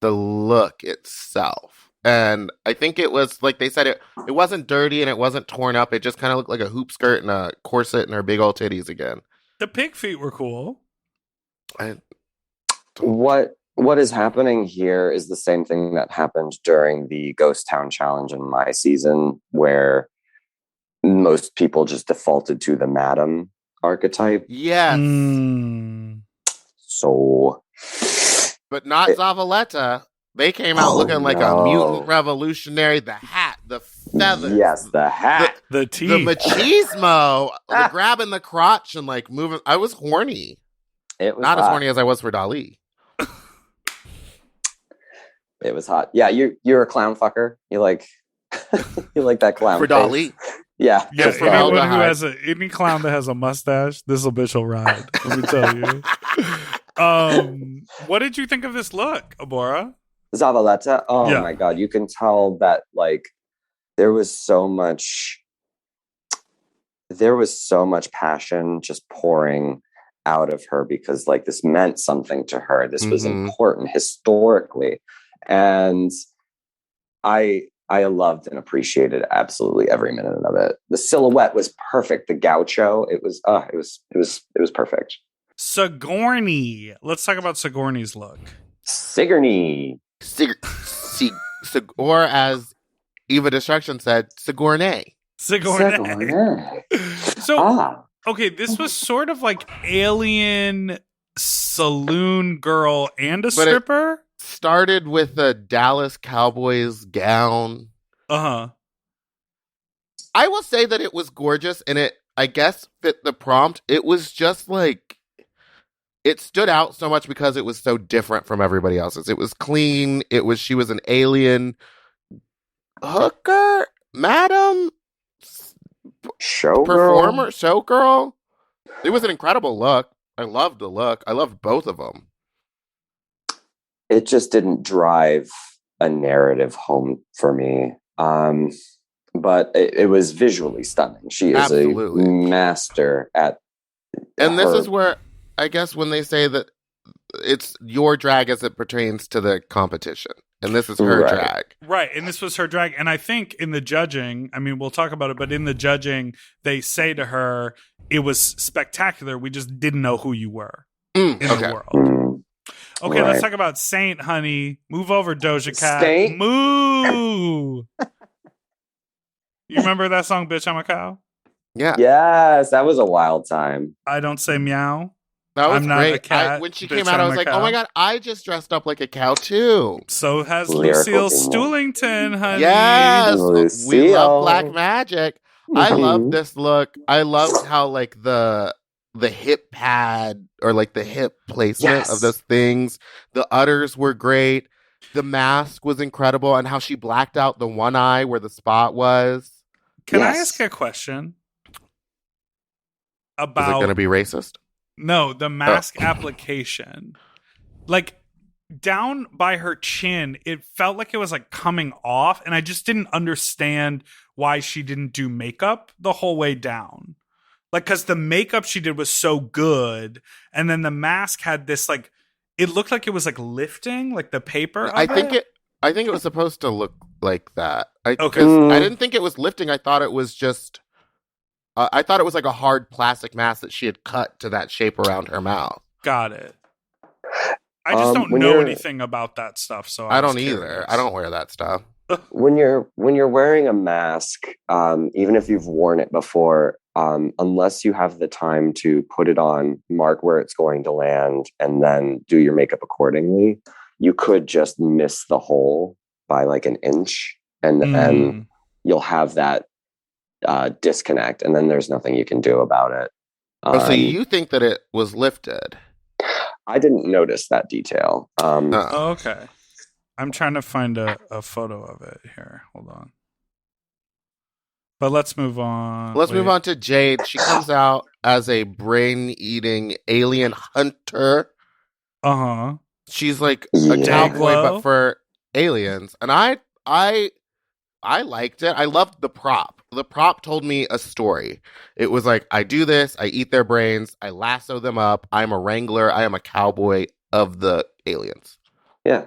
look itself. And I think it was, like they said, it wasn't dirty and it wasn't torn up. It just kind of looked like a hoop skirt and a corset and her big old titties again. The pig feet were cool. What is happening here is the same thing that happened during the Ghost Town Challenge in my season, where most people just defaulted to the madam archetype. Yes. So, but not Zavaleta. They came out looking like a mutant revolutionary. The hat, the feathers. Yes, the hat. The teeth. The machismo. The grabbing the crotch and like moving. I was horny. It was not hot. as horny as I was for Dahli. It was hot. Yeah, you're a clown fucker. You like that clown for Dahli. Yeah. For anyone who has any clown that has a mustache, this bitch will ride. Let me tell you. What did you think of this look, Abhora? Zavaleta. Oh my God. You can tell that like there was so much passion just pouring out of her because like this meant something to her. This was important historically. And I loved and appreciated absolutely every minute of it. The silhouette was perfect. The gaucho, it was perfect. Sigourney. Let's talk about Sigourney's look. Sigourney. Or as Eva Destruction said, Sigourney. Sigourney. So, okay, this was sort of like alien saloon girl and a stripper. Started with a Dallas Cowboys gown. I will say that it was gorgeous and it, I guess, fit the prompt. It was just like, it stood out so much because it was so different from everybody else's. It was clean. She was an alien hooker, madam, performer, showgirl. It was an incredible look. I loved the look. I loved both of them. It just didn't drive a narrative home for me. But it was visually stunning. She is a master at And this is where, I guess, when they say that it's your drag as it pertains to the competition. And this is her drag. Right. And this was her drag. And I think in the judging, I mean, we'll talk about it, but in the judging, they say to her, it was spectacular. We just didn't know who you were in the world. Okay, let's talk about Saint, honey. Move over, Doja Cat. Saint? Moo! You remember that song, Bitch, I'm a Cow? Yeah. Yes, that was a wild time. I don't say meow. That was I'm not great. a cat. When she came out, I was like, oh my God, I just dressed up like a cow too. So has Lucille Stewlington, honey. Yes. Lucille. We love black magic. I love this look. I loved how like the hip pad or like the hip placement of those things. The udders were great. The mask was incredible, and how she blacked out the one eye where the spot was. Can I ask a question about? Is it going to be racist? No, the mask application. Like down by her chin, it felt like it was like coming off, and I just didn't understand why she didn't do makeup the whole way down. Like, because the makeup she did was so good, and then the mask had this like, it looked like it was like lifting, like the paper. I think it was supposed to look like that. I didn't think it was lifting. I thought it was just. I thought it was like a hard plastic mask that she had cut to that shape around her mouth. Got it. I just don't know anything about that stuff, so I don't either. I don't wear that stuff. When you're wearing a mask, even if you've worn it before, unless you have the time to put it on, mark where it's going to land, and then do your makeup accordingly, you could just miss the hole by like an inch, and you'll have that disconnect, and then there's nothing you can do about it. So you think that it was lifted? I didn't notice that detail. Okay. I'm trying to find a photo of it here. Hold on. But let's move on. Let's move on to Jade. She comes out as a brain-eating alien hunter. Uh-huh. She's like a cowboy, Glow. but for aliens. And I liked it. I loved the prop. The prop told me a story. It was like, I do this, I eat their brains, I lasso them up, I'm a wrangler, I am a cowboy of the aliens. Yeah.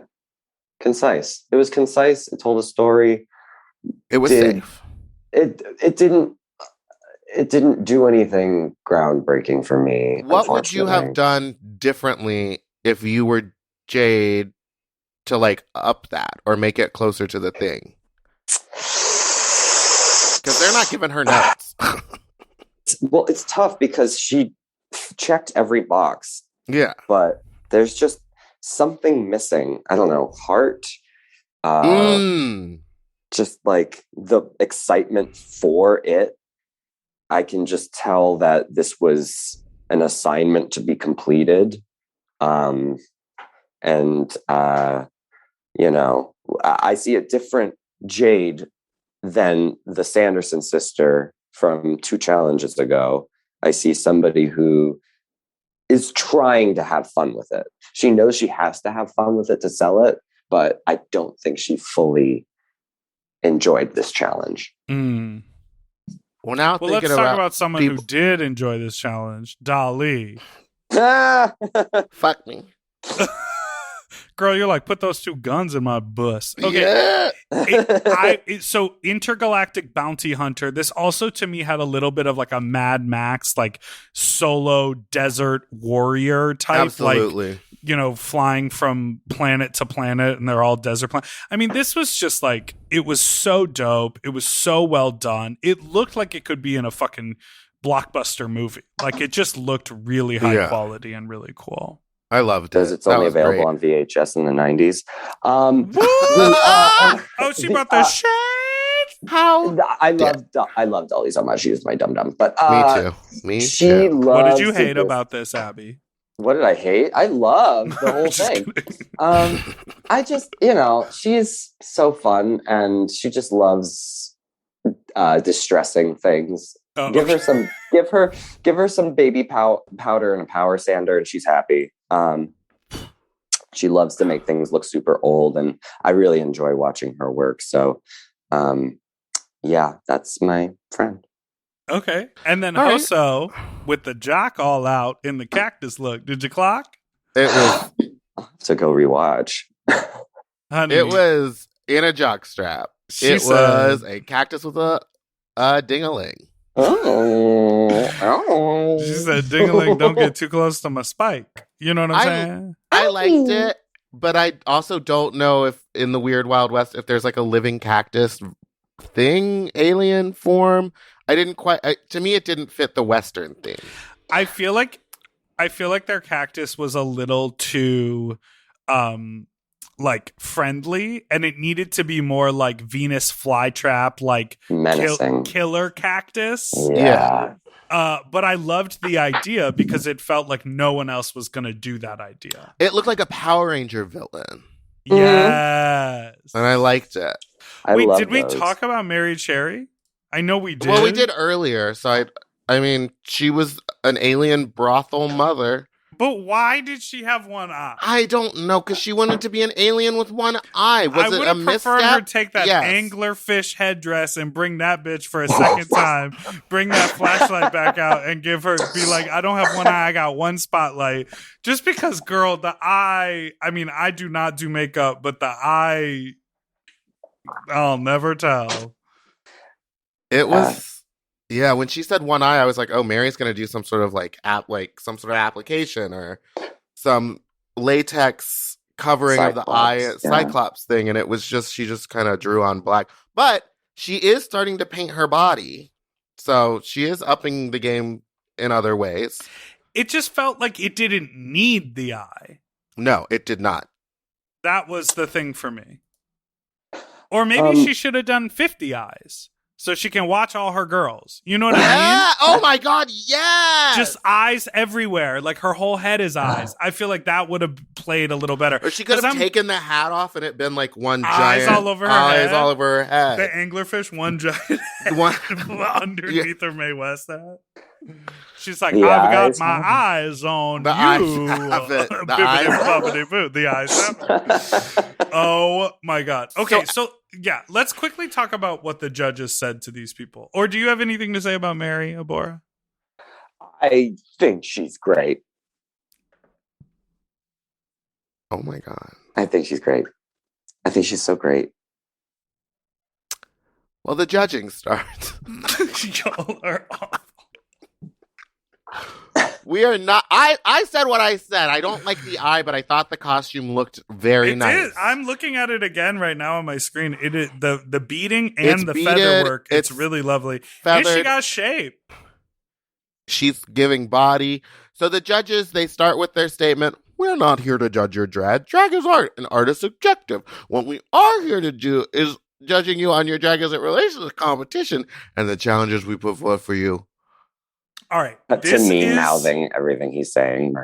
Concise. It was concise. It told a story. It was safe. It didn't do anything groundbreaking for me. What would you have done differently if you were Jade to like up that or make it closer to the thing? Because they're not giving her notes. Well, it's tough because she checked every box. Yeah. But there's just something missing. I don't know. Heart. Just like the excitement for it. I can just tell that this was an assignment to be completed. I see a different Jade than the Sanderson sister from 2 challenges ago. I see somebody who is trying to have fun with it. She knows she has to have fun with it to sell it, but I don't think she fully enjoyed this challenge. Well, now let's talk about someone who did enjoy this challenge, Dahli. Fuck me. Girl, you're like, put those 2 guns in my bus. Okay. Yeah. So intergalactic bounty hunter. This also to me had a little bit of like a Mad Max, like solo desert warrior type. Absolutely. Like, flying from planet to planet and they're all desert planet. I mean, this was just like, it was so dope. It was so well done. It looked like it could be in a fucking blockbuster movie. Like it just looked really high quality and really cool. I loved it. Because it's only available on VHS in the 90s. She brought the shit. How? I love Dolly so much. She was my dum-dum. But Me too. What did you hate about this, Abby? What did I hate? I loved the whole thing. I just, she's so fun and she just loves distressing things. Oh, give her some baby powder and a power sander and she's happy. She loves to make things look super old and I really enjoy watching her work. So that's my friend. Okay. And then Hoso with the jock all out in the cactus look. Did you clock? It was I'll have to go rewatch. Honey. It was in a jock strap. It was a cactus with a ding-a-ling. Oh. She said, ding-a-ling, don't get too close to my spike. You know what I'm saying? I liked it, but I also don't know if in the Weird Wild West, if there's like a living cactus thing, alien form. I didn't quite, to me, it didn't fit the Western thing. I feel like their cactus was a little too, like friendly, and it needed to be more like Venus flytrap, like menacing killer cactus. Yeah. But I loved the idea because it felt like no one else was going to do that idea. It looked like a Power Ranger villain. Yes. And I liked it. Wait, did we talk about Mary Cherry? I know we did. Well, we did earlier. So I mean, she was an alien brothel mother. But why did she have one eye? I don't know, because she wanted to be an alien with one eye. Was it a misstep? I would have preferred her take that anglerfish headdress and bring that bitch for a second time. Bring that flashlight back out and be like, I don't have one eye, I got one spotlight. Just because, girl, the eye, I mean, I do not do makeup, but the eye, I'll never tell. It was... Yeah, when she said one eye, I was like, "Oh, Mary's gonna do some sort of some sort of application or some latex covering of the eye, Cyclops thing." And it was she just kind of drew on black. But she is starting to paint her body, so she is upping the game in other ways. It just felt like it didn't need the eye. No, it did not. That was the thing for me. Or maybe she should have done 50 eyes. So she can watch all her girls. You know what I mean? Oh my God, yes! Just eyes everywhere. Like her whole head is eyes. I feel like that would have played a little better. Or she could have taken the hat off and it been like one eyes giant all over her head. all over her head. The anglerfish, one giant head underneath her Mae West hat. She's like, I've got my eyes on the you. Eyes have it. The eyes have it. Oh my God. Okay, so yeah, let's quickly talk about what the judges said to these people. Or do you have anything to say about Mary, Abhora? I think she's great. Oh my God. I think she's great. I think she's so great. Well, the judging starts. Y'all are awful. We are not. I said what I said. I don't like the eye, but I thought the costume looked very nice. I'm looking at it again right now on my screen. It is the beading and the feather work. It's really lovely. Feathered. And she got shape. She's giving body. So the judges, they start with their statement. We're not here to judge your drag. Drag is art, and art is subjective. What we are here to do is judging you on your drag as it relates to the competition and the challenges we put forth for you. All right. To me, mouthing everything he's saying.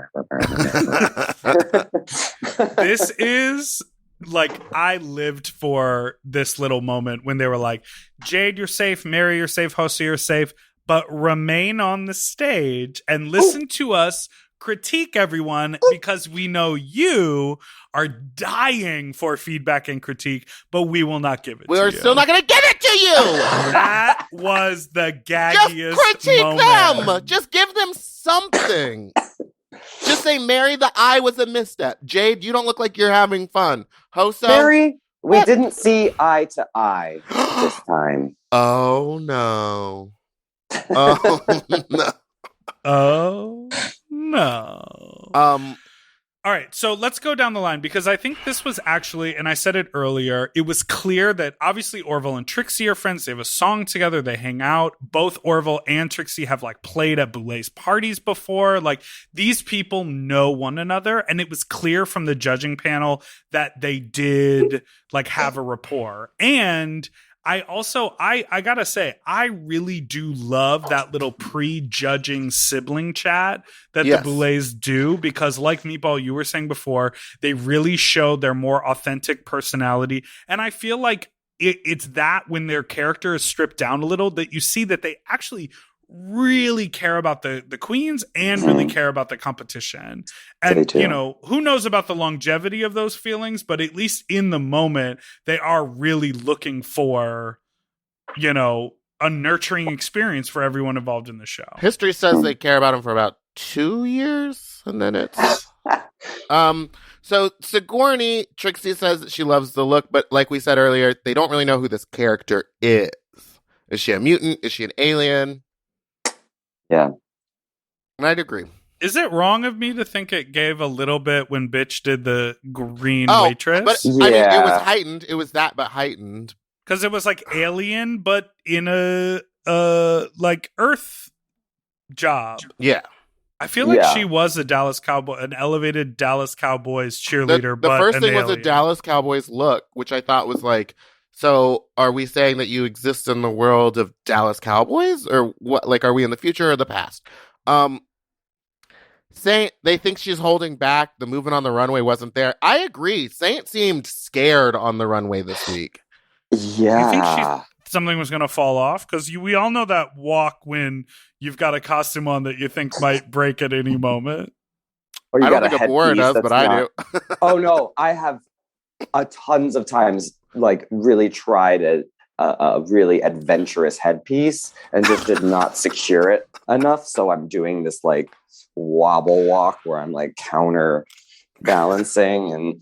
This is like, I lived for this little moment when they were like, Jade, you're safe. Mary, you're safe. Hossa, you're safe. But remain on the stage and listen to us critique everyone because we know you are dying for feedback and critique, but we will not give it to you. We're still not going to give it to you! That was the gaggiest Just critique moment. them! Just give them something. Just say, Mary, the eye was a misstep. Jade, you don't look like you're having fun. Hossa? Mary, we didn't see eye to eye this time. Oh, no. Oh, no. Oh, no. All right, so let's go down the line because I think this was actually, and I said it earlier, it was clear that obviously Orville and Trixie are friends. They have a song together. They hang out. Both Orville and Trixie have like played at Boulet's parties before. Like these people know one another, and it was clear from the judging panel that they did like have a rapport. And I also, I gotta say, I really do love that little pre-judging sibling chat that the Boulets do because like Meatball, you were saying before, they really show their more authentic personality. And I feel like it's that when their character is stripped down a little that you see that they actually really care about the queens and really care about the competition. And, you know, who knows about the longevity of those feelings, but at least in the moment, they are really looking for, you know, a nurturing experience for everyone involved in the show. History says they care about him for about 2 years, and then it's... So Sigourney, Trixie says that she loves the look, but like we said earlier, they don't really know who this character is. Is she a mutant? Is she an alien? Yeah. And I'd agree. Is it wrong of me to think it gave a little bit when Bitch did the green waitress? But I mean, it was heightened. It was that, but heightened. Because it was like Alien, but in a like Earth job. Yeah. I feel like she was a Dallas Cowboy, an elevated Dallas Cowboys cheerleader. The first thing was a Dallas Cowboys look, which I thought was like, so are we saying that you exist in the world of Dallas Cowboys, or what? Like, are we in the future or the past? Saint, they think she's holding back. The movement on the runway wasn't there. I agree. Saint seemed scared on the runway this week. Yeah. You think something was going to fall off? Because we all know that walk when you've got a costume on that you think might break at any moment. Or you I don't think Abhora does, but I do. Oh, no. I have tons of times like really tried a really adventurous headpiece and just did not secure it enough. So I'm doing this like wobble walk where I'm like counter balancing and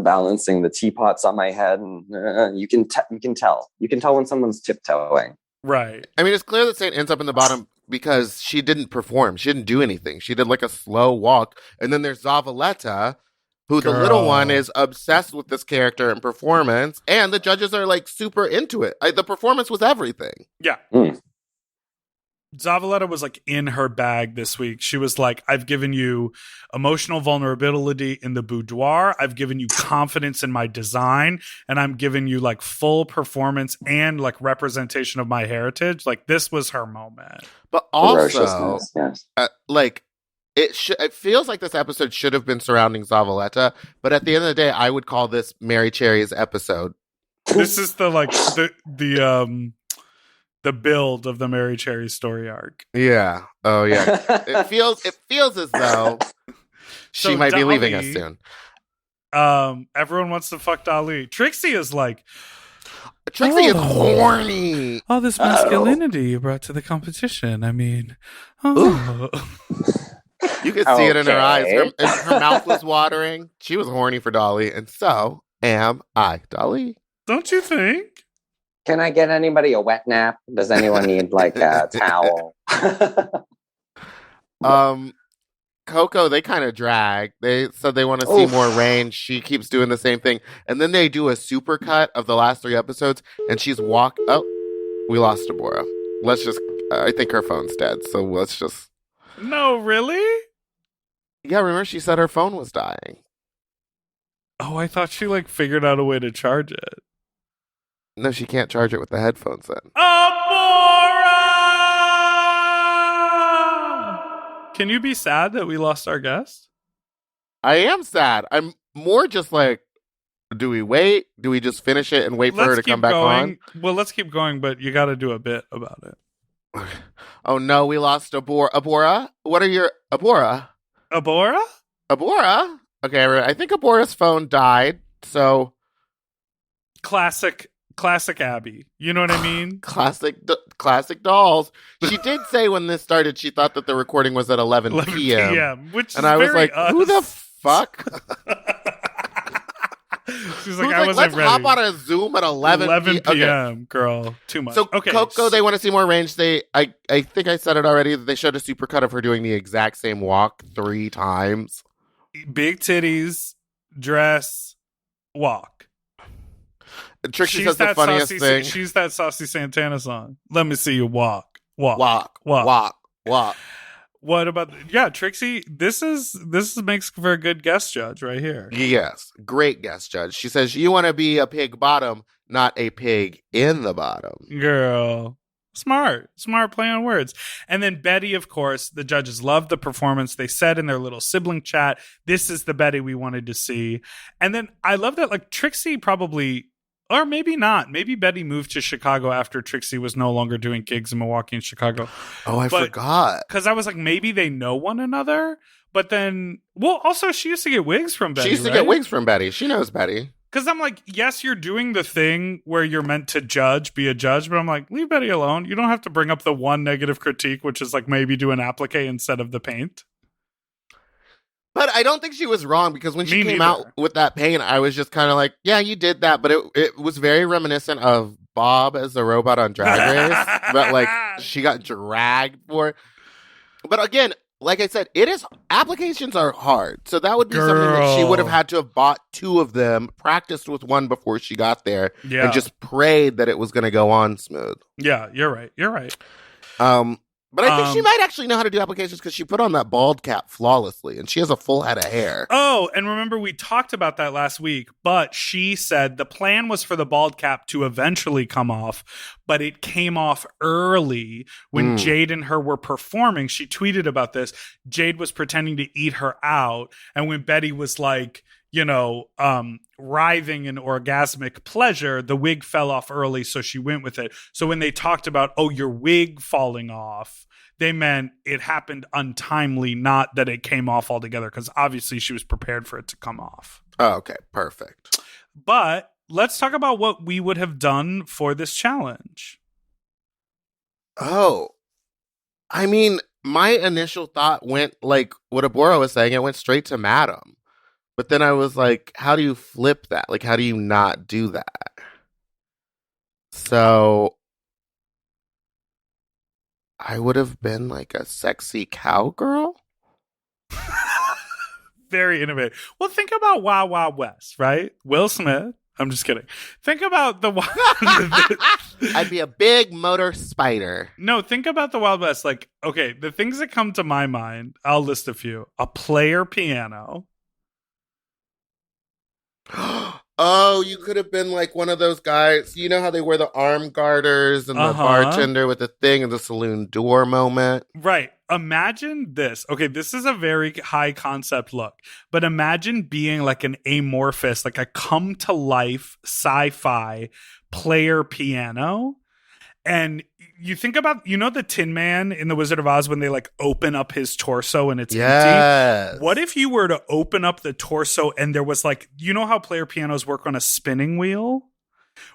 balancing the teapots on my head, and you can tell when someone's tiptoeing. Right. I mean, it's clear that Saint ends up in the bottom because she didn't perform. She didn't do anything. She did like a slow walk, and then there's Zavaleta, who the little one is obsessed with this character and performance, and the judges are like super into it. The performance was everything. Yeah. Zavaleta was like in her bag this week. She was like, I've given you emotional vulnerability in the boudoir. I've given you confidence in my design, and I'm giving you like full performance and like representation of my heritage. Like this was her moment. But also, like, it feels like this episode should have been surrounding Zavaleta, but at the end of the day, I would call this Mary Cherry's episode. This is the the build of the Mary Cherry story arc. Yeah. Oh yeah. it feels as though she might be leaving us soon. Everyone wants to fuck Dahli. Trixie is like, Trixie is horny. All this masculinity you brought to the competition. I mean, oh. You could see it in her eyes. Her mouth was watering. She was horny for Dahli, and so am I, Dahli. Don't you think? Can I get anybody a wet nap? Does anyone need like a towel? Coco, they kind of drag. They said they want to see more range. She keeps doing the same thing. And then they do a super cut of the last 3 episodes, and she's we lost Abhora. Let's just, I think her phone's dead, so let's just. No, really? Yeah, remember she said her phone was dying. Oh, I thought she like figured out a way to charge it. No, she can't charge it with the headphones then. Abhora! Can you be sad that we lost our guest? I am sad. I'm more just like, do we wait? Do we just finish it and wait for her to come back on? Well, let's keep going, but you got to do a bit about it. Oh no, we lost Abhora. Abhora? What are your Abhora? Abhora? Abhora? Okay, I think Abhora's phone died, so classic Abby. You know what I mean? Classic dolls. She did say when this started, she thought that the recording was at 11 p.m. Which and I was like, us. who the fuck? She's like, I wasn't let's ready. hop on a Zoom at 11 p.m. Okay. Girl, too much. So okay. Coco, they want to see more range. I think I said it already. They showed a supercut of her doing the exact same walk 3 times. Big titties, dress, walk. Trixie says the funniest thing. She's that Saucy Santana song. Let me see you walk. Walk. What about Trixie? This makes for a good guest judge right here. Yes, great guest judge. She says you want to be a pig bottom, not a pig in the bottom. Girl, smart play on words. And then Betty, of course, the judges loved the performance. They said in their little sibling chat, "This is the Betty we wanted to see." And then I love that like Trixie probably. Or maybe not. Maybe Betty moved to Chicago after Trixie was no longer doing gigs in Milwaukee and Chicago. Oh, I forgot. Because I was like, maybe they know one another. But then, well, also she used to get wigs from Betty. She used to get wigs from Betty. She knows Betty. Because I'm like, yes, you're doing the thing where you're meant to be a judge. But I'm like, leave Betty alone. You don't have to bring up the one negative critique, which is like maybe do an applique instead of the paint. But I don't think she was wrong because when she came out with that paint, I was just kind of like, yeah, you did that. But it was very reminiscent of Bob as a robot on Drag Race. But like she got dragged for it. But again, like I said, applications are hard. So that would be something that she would have had to have bought 2 of them, practiced with one before she got there, and just prayed that it was going to go on smooth. Yeah, you're right. But I think she might actually know how to do applications because she put on that bald cap flawlessly, and she has a full head of hair. Oh, and remember we talked about that last week, but she said the plan was for the bald cap to eventually come off, but it came off early when Jade and her were performing. She tweeted about this. Jade was pretending to eat her out, and when Betty was like, writhing in orgasmic pleasure, the wig fell off early, so she went with it. So when they talked about, your wig falling off, they meant it happened untimely, not that it came off altogether, because obviously she was prepared for it to come off. Oh, okay, perfect. But let's talk about what we would have done for this challenge. Oh, I mean, my initial thought went like what Abhora was saying, it went straight to Madam. But then I was like, how do you flip that? Like, how do you not do that? So I would have been like a sexy cowgirl. Very innovative. Well, think about Wild Wild West, right? Will Smith. I'm just kidding. Think about the I'd be a big motor spider. No, think about the Wild West. Like, okay, the things that come to my mind, I'll list a few. A player piano. Oh, you could have been like one of those guys. You know how they wear the arm garters and the bartender with the thing and the saloon door moment? Right. Imagine this. Okay, this is a very high concept look, but imagine being like an amorphous, like a come to life sci-fi player piano. And you think about, the Tin Man in The Wizard of Oz when they like open up his torso and it's empty? What if you were to open up the torso and there was like, how player pianos work on a spinning wheel?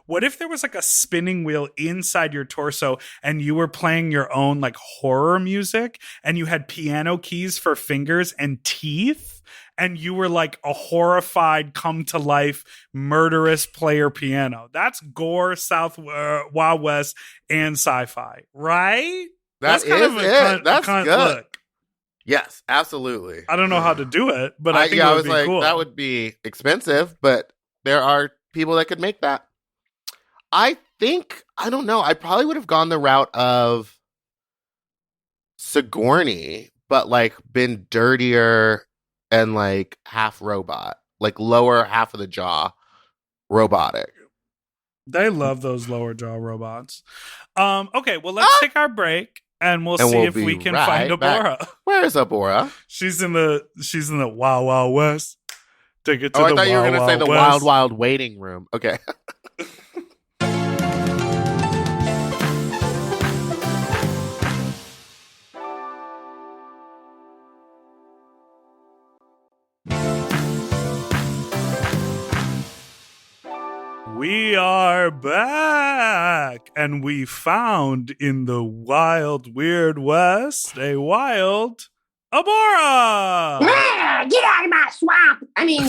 What if there was like a spinning wheel inside your torso and you were playing your own like horror music and you had piano keys for fingers and teeth? And you were like a horrified, come to life, murderous player piano. That's gore, Wild West, and sci-fi, right? That's kind of it. That's good. Look. Yes, absolutely. I don't know how to do it, but I think it would be cool. That would be expensive, but there are people that could make that. I don't know. I probably would have gone the route of Sigourney, but like been dirtier and like half robot, like lower half of the jaw robotic. They love those lower jaw robots. Okay, well, let's take our break and we'll see if we can find Abhora. Back. Where is Abhora? She's in the Wild Wild West. Take it to the I thought you were going to say the West. Wild Wild waiting room. Okay. We are back, and we found in the wild, weird West a wild Abhora. Get out of my swamp! I mean,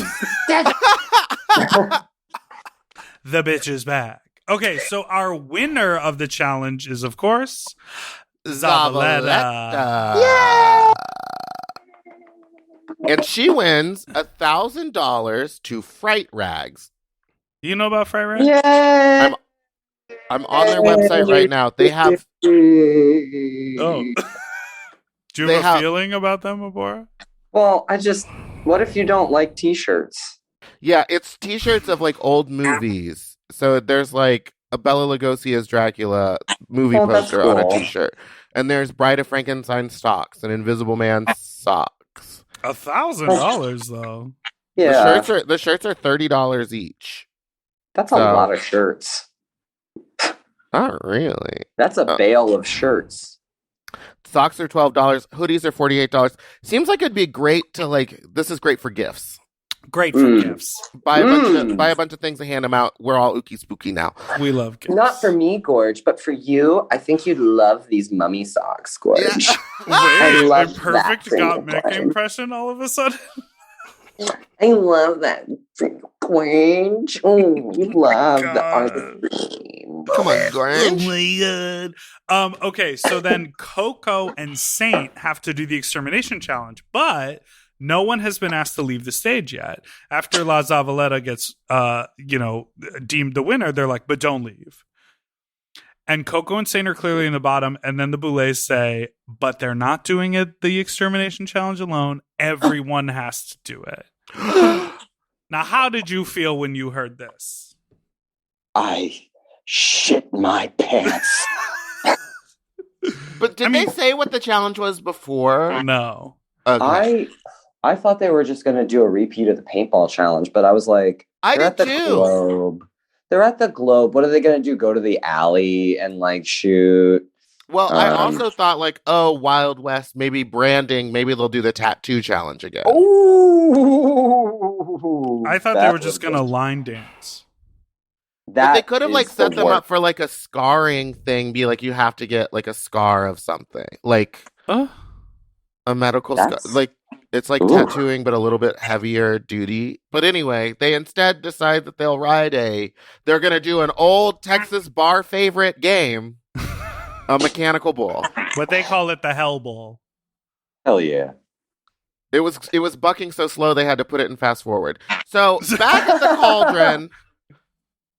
the bitch is back. Okay, so our winner of the challenge is, of course, Zavaleta. Yeah! And she wins $1,000 to Fright Rags. Do you know about Fright Rags? Yeah. I'm on their website right now. They have. Oh. Do you have a feeling about them, Abhora? Well, what if you don't like t-shirts? Yeah, it's t-shirts of like old movies. So there's like a Bela Lugosi as Dracula movie poster on a t-shirt. And there's Bride of Frankenstein socks and Invisible Man socks. $1,000 though. Yeah. The shirts are $30 each. That's a lot of shirts. Not really. That's a bale of shirts. Socks are $12. Hoodies are $48. Seems like it'd be great to like. This is great for gifts. Great for gifts. Buy a bunch of things and hand them out. We're all ooky spooky now. We love gifts. Not for me, Gorge, but for you. I think you'd love these mummy socks, Gorge. Yeah. I love a perfect Gottmik impression all of a sudden. I love that Gorge. Oh, you love the artistry. Come on, Gorge. Oh my god. Okay, so then Coco and Saint have to do the extermination challenge, but no one has been asked to leave the stage yet. After La Zavaleta gets deemed the winner, they're like, but don't leave. And Coco and Saint are clearly in the bottom, and then the Boulets say, but they're not doing it the extermination challenge alone. Everyone has to do it. Now, how did you feel when you heard this? I shit my pants. But did they say what the challenge was before? No. Okay. I thought they were just going to do a repeat of the paintball challenge, but I was like, I did too. Globe. They're at the Globe. What are they going to do? Go to the alley and like shoot? Well, I also thought like, oh, Wild West, maybe branding, maybe they'll do the tattoo challenge again. Ooh, I thought they were just going to line dance. But they could have like set them up for like a scarring thing. Be like, you have to get like a scar of something, like a medical scar. Like it's like tattooing, but a little bit heavier duty. But anyway, they instead decide that they're going to do an old Texas bar favorite game, a mechanical bull. But they call it the Hell Bull. Hell yeah. It was bucking so slow they had to put it in fast forward. So back at the cauldron,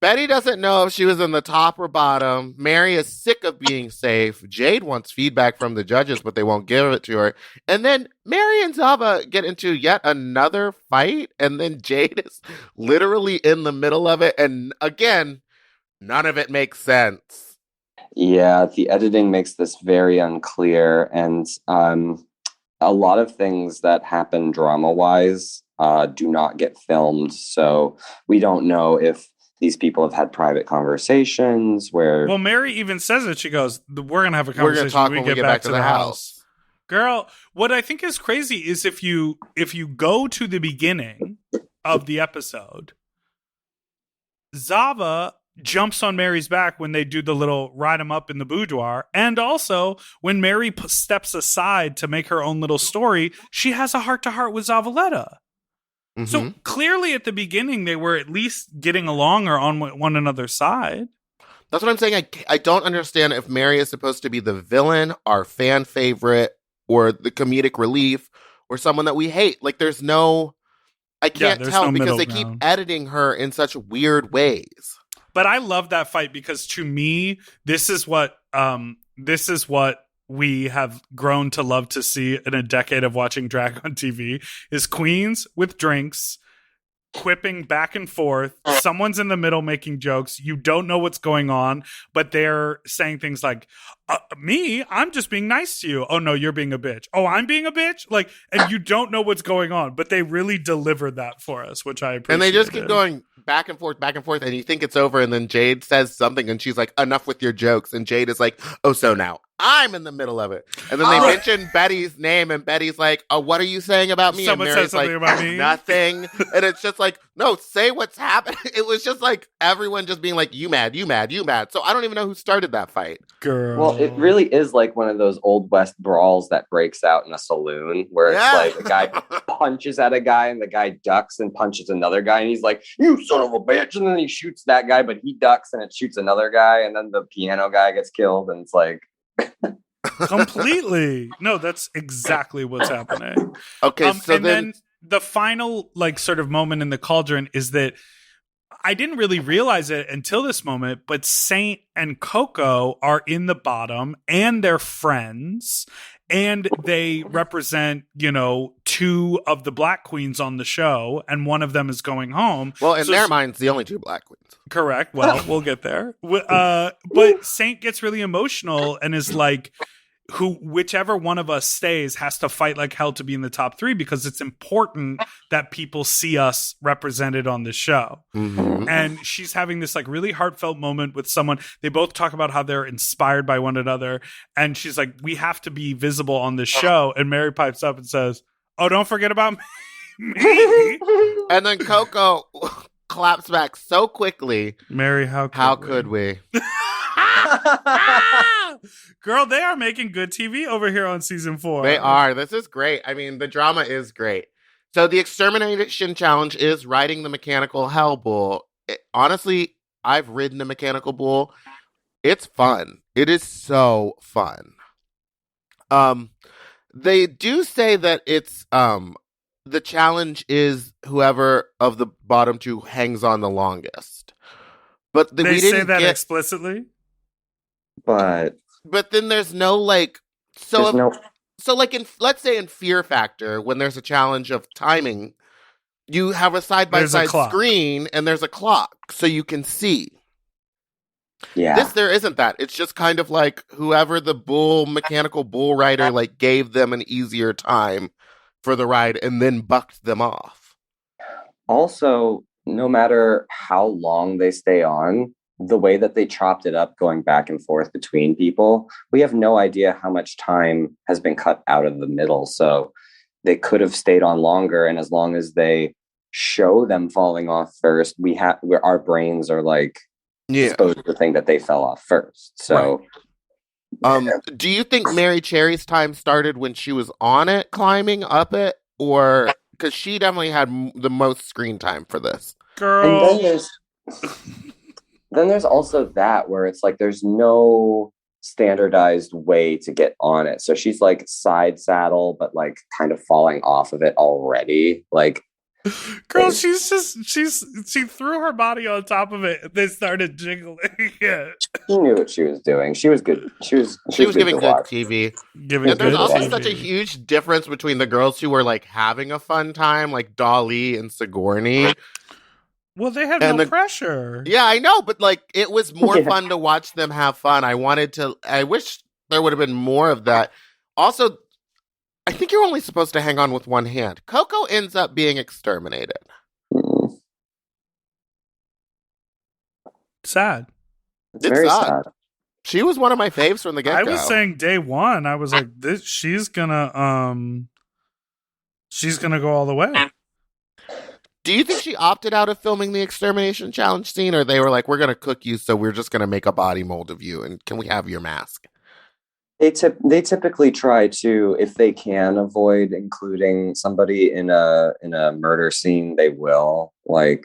Betty doesn't know if she was in the top or bottom. Mary is sick of being safe. Jade wants feedback from the judges, but they won't give it to her. And then Mary and Zava get into yet another fight, and then Jade is literally in the middle of it. And again, none of it makes sense. Yeah, the editing makes this very unclear, and a lot of things that happen drama-wise do not get filmed, so we don't know if these people have had private conversations where... Well, Mary even says it. She goes, we're going to have a We're conversation talk when we get back to the house. house. Girl, what I think is crazy is if you go to the beginning of the episode, Zava jumps on Mary's back when they do the little ride him up in the boudoir. And also, when Mary steps aside to make her own little story, she has a heart-to-heart with Zavaleta. Mm-hmm. So clearly at the beginning, they were at least getting along or on one another's side. That's what I'm saying. I don't understand if Mary is supposed to be the villain, our fan favorite, or the comedic relief, or someone that we hate. Like, there's no... I can't tell because they keep editing her in such weird ways. But I love that fight because to me, this is what we have grown to love to see in a decade of watching drag on TV is queens with drinks, quipping back and forth. Someone's in the middle making jokes. You don't know what's going on, but they're saying things like, I'm just being nice to you. Oh, no, you're being a bitch. Oh, I'm being a bitch? Like, and you don't know what's going on, but they really delivered that for us, which I appreciate. And they just keep going back and forth, and you think it's over, and then Jade says something, and she's like, enough with your jokes. And Jade is like, oh, so now I'm in the middle of it. And then they mention Betty's name, and Betty's like, oh, what are you saying about me? Someone and Mary's says something about me? Nothing. And it's just like, no, say what's happening. It was just like everyone just being like, you mad, you mad, you mad. So I don't even know who started that fight. Girl. Well, it really is like one of those Old West brawls that breaks out in a saloon where it's like a guy punches at a guy and the guy ducks and punches another guy. And he's like, you son of a bitch. And then he shoots that guy, but he ducks and it shoots another guy. And then the piano guy gets killed. And it's like... Completely. No, that's exactly what's happening. Okay, so then the final like sort of moment in the cauldron is that I didn't really realize it until this moment, but Saint and Coco are in the bottom and they're friends and they represent, two of the black queens on the show and one of them is going home. Well, in their minds, the only two black queens. Correct. Well, we'll get there. But Saint gets really emotional and is like, whichever one of us stays has to fight like hell to be in the top 3 because it's important that people see us represented on the show. Mm-hmm. And she's having this like really heartfelt moment with someone. They both talk about how they're inspired by one another. And she's like, we have to be visible on this show. And Mary pipes up and says, oh, don't forget about me. And then Coco claps back so quickly. Mary, how could we? Girl, they are making good TV over here on season 4. They are. This is great. I mean, the drama is great. So the extermination challenge is riding the mechanical hell bull. Honestly, I've ridden a mechanical bull. It's fun. It is so fun. They do say that it's the challenge is whoever of the bottom 2 hangs on the longest. But they say that explicitly. But then there's no like so like in let's say in Fear Factor when there's a challenge of timing, you have a side by side screen and there's a clock so you can see. Yeah. There isn't that. It's just kind of like whoever the mechanical bull rider like gave them an easier time for the ride and then bucked them off. Also, no matter how long they stay on, the way that they chopped it up going back and forth between people, we have no idea how much time has been cut out of the middle. So they could have stayed on longer. And as long as they show them falling off first, our brains are like supposed to think that they fell off first. So, do you think Mary Cherry's time started when she was on it, climbing up it, or because she definitely had the most screen time for this? Girl. And then there's also that where it's like there's no standardized way to get on it. So she's like side saddle, but like kind of falling off of it already. Like, girl, she threw her body on top of it and they started jiggling. Yeah. She knew what she was doing. She was good. She was giving good TV. There's also such a huge difference between the girls who were like having a fun time, like Dahli and Sigourney. Well, they had no pressure. Yeah, I know, but like it was more fun to watch them have fun. I wish there would have been more of that. Also, I think you're only supposed to hang on with one hand. Coco ends up being exterminated. sad. It's very sad. She was one of my faves from the get-go. I was saying day one, I was like, she's gonna go all the way. Do you think she opted out of filming the extermination challenge scene, or they were like, we're gonna cook you, so we're just gonna make a body mold of you, and can we have your mask? They typically try to, if they can avoid including somebody in a murder scene, they will. I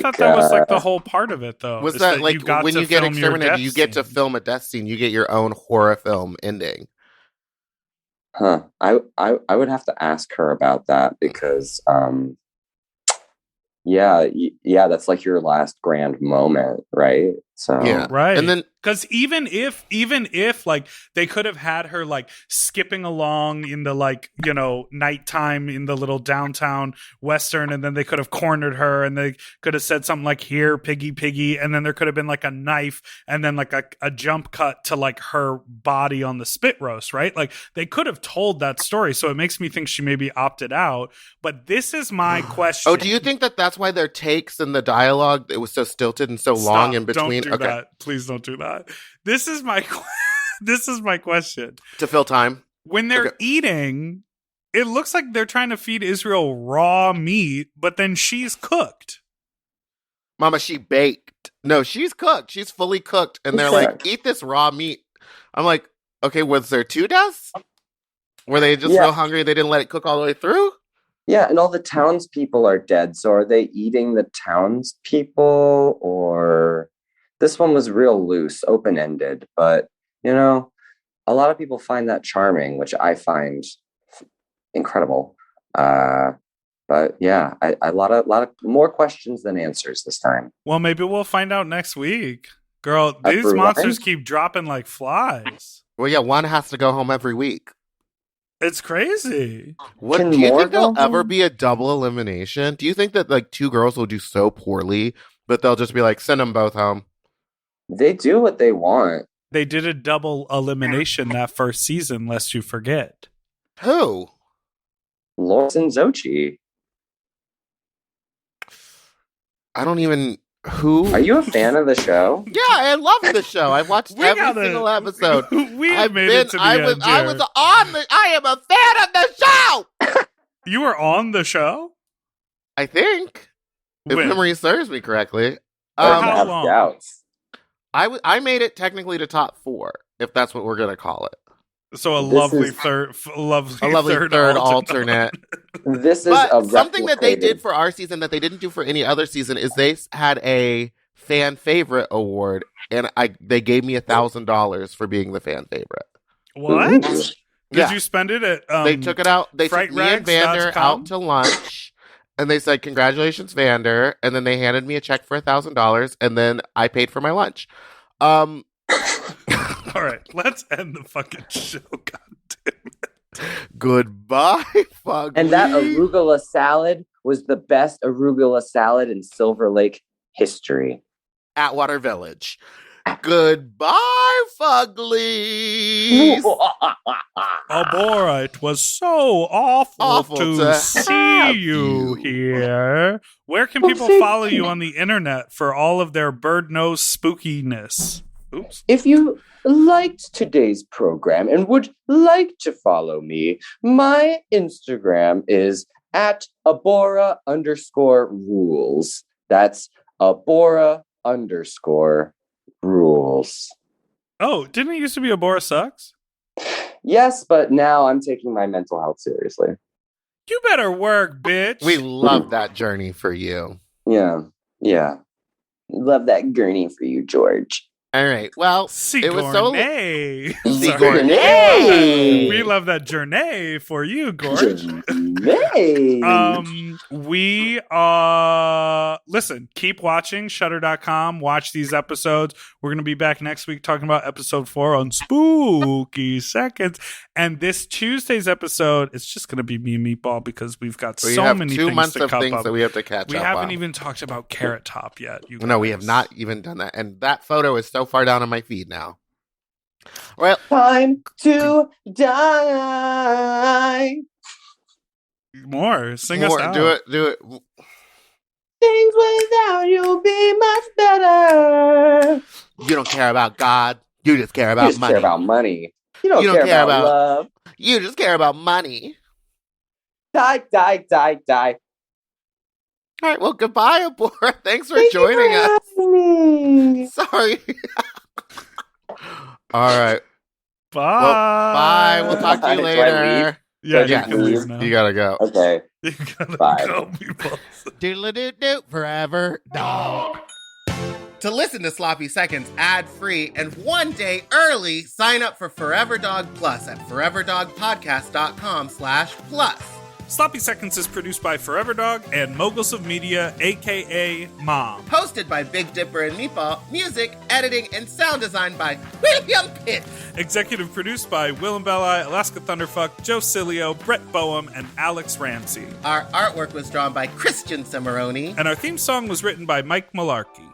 thought that was like the whole part of it, though. Was that like when you get exterminated, you get to film a death scene, you get your own horror film ending? Huh. I would have to ask her about that because yeah, that's like your last grand moment, right? So yeah, right. And then because even if like they could have had her like skipping along in the like, you know, nighttime in the little downtown western, and then they could have cornered her and they could have said something like, here, piggy, and then there could have been like a knife and then like a jump cut to like her body on the spit roast, right? Like they could have told that story. So it makes me think she maybe opted out. But this is my question. Oh, do you think that that's why their takes and the dialogue, it was so stilted and so long in between? Don't do that. Please don't do that. This is my question. To fill time. When they're eating, it looks like they're trying to feed Israel raw meat, but then she's cooked. Mama, she baked. No, she's cooked. She's fully cooked. And they're like, eat this raw meat. I'm like, okay, was there 2 deaths? Were they just so hungry they didn't let it cook all the way through? Yeah, and all the townspeople are dead. So are they eating the townspeople, or this one was real loose, open-ended, but you know, a lot of people find that charming, which I find incredible. But yeah, a lot of more questions than answers this time. Well, maybe we'll find out next week. Girl, these monsters keep dropping like flies. Well, yeah, one has to go home every week. It's crazy. Do you think there'll ever be a double elimination? Do you think that like 2 girls will do so poorly, but they'll just be like, send them both home? They do what they want. They did a double elimination that first season, lest you forget. Who? Lawrence and Xochitl. I don't even... Who? Are you a fan of the show? Yeah, I love the show. I've watched every single episode. I am a fan of the show! You were on the show? I think. If memory serves me correctly. How long? Doubts. I made it technically to top 4, if that's what we're going to call it. So a lovely third alternate. This is something that they did for our season that they didn't do for any other season is they had a fan favorite award, and they gave me $1,000 for being the fan favorite. What? Did you spend it at? They took it out. They took me and Vander out to lunch, and they said, "Congratulations, Vander," and then they handed me a check for $1,000, and then I paid for my lunch. All right, let's end the fucking show. God damn it. Goodbye, Fugly. And that arugula salad was the best arugula salad in Silver Lake history. Atwater Village. Goodbye, Fugly. Abhora, it was so awful to see you here. Where can people follow you on the internet for all of their bird nose spookiness? Oops. If you liked today's program and would like to follow me, my Instagram is at Abhora_rules. That's Abhora_rules. Oh, didn't it used to be Abhora sucks? Yes, but now I'm taking my mental health seriously. You better work, bitch. We love that journey for you. Yeah. Love that gurney for you, George. All right. Well, it was so Sigourney. We love that journey for you, Gorge. We listen, keep watching Shudder.com. Watch these episodes. We're gonna be back next week talking about episode 4 on Spooky Seconds. And this Tuesday's episode, it's just gonna be me and Meatball because we've got many 2 things months to of things that we have to catch up on. We haven't even talked about Carrot Top yet. No, we have not even done that. And that photo is so far down on my feed now. Well, time to die. Sing us out. Do it. things without you be much better. You don't care about God. You just care You about just money. care about money. You don't care about love. You just care about money. Die, die, die, die. All right, well, goodbye, Abhora. Thanks for joining us. Me. Sorry. All right. Bye. Well, bye. We'll talk to you Do I later. Yeah, Yeah. you can leave now. You gotta go. Okay. You gotta Bye. go, Meatballs. Doodle-doo-doo, forever dog. To listen to Sloppy Seconds ad-free and 1 day early, sign up for Forever Dog Plus at foreverdogpodcast.com/plus. Sloppy Seconds is produced by Forever Dog and Moguls of Media, a.k.a. Mom. Hosted by Big Dipper and Meatball. Music, editing, and sound design by William Pitts. Executive produced by Willem Belli, Alaska Thunderfuck, Joe Cilio, Brett Boehm, and Alex Ramsey. Our artwork was drawn by Christian Cimarroni. And our theme song was written by Mike Malarkey.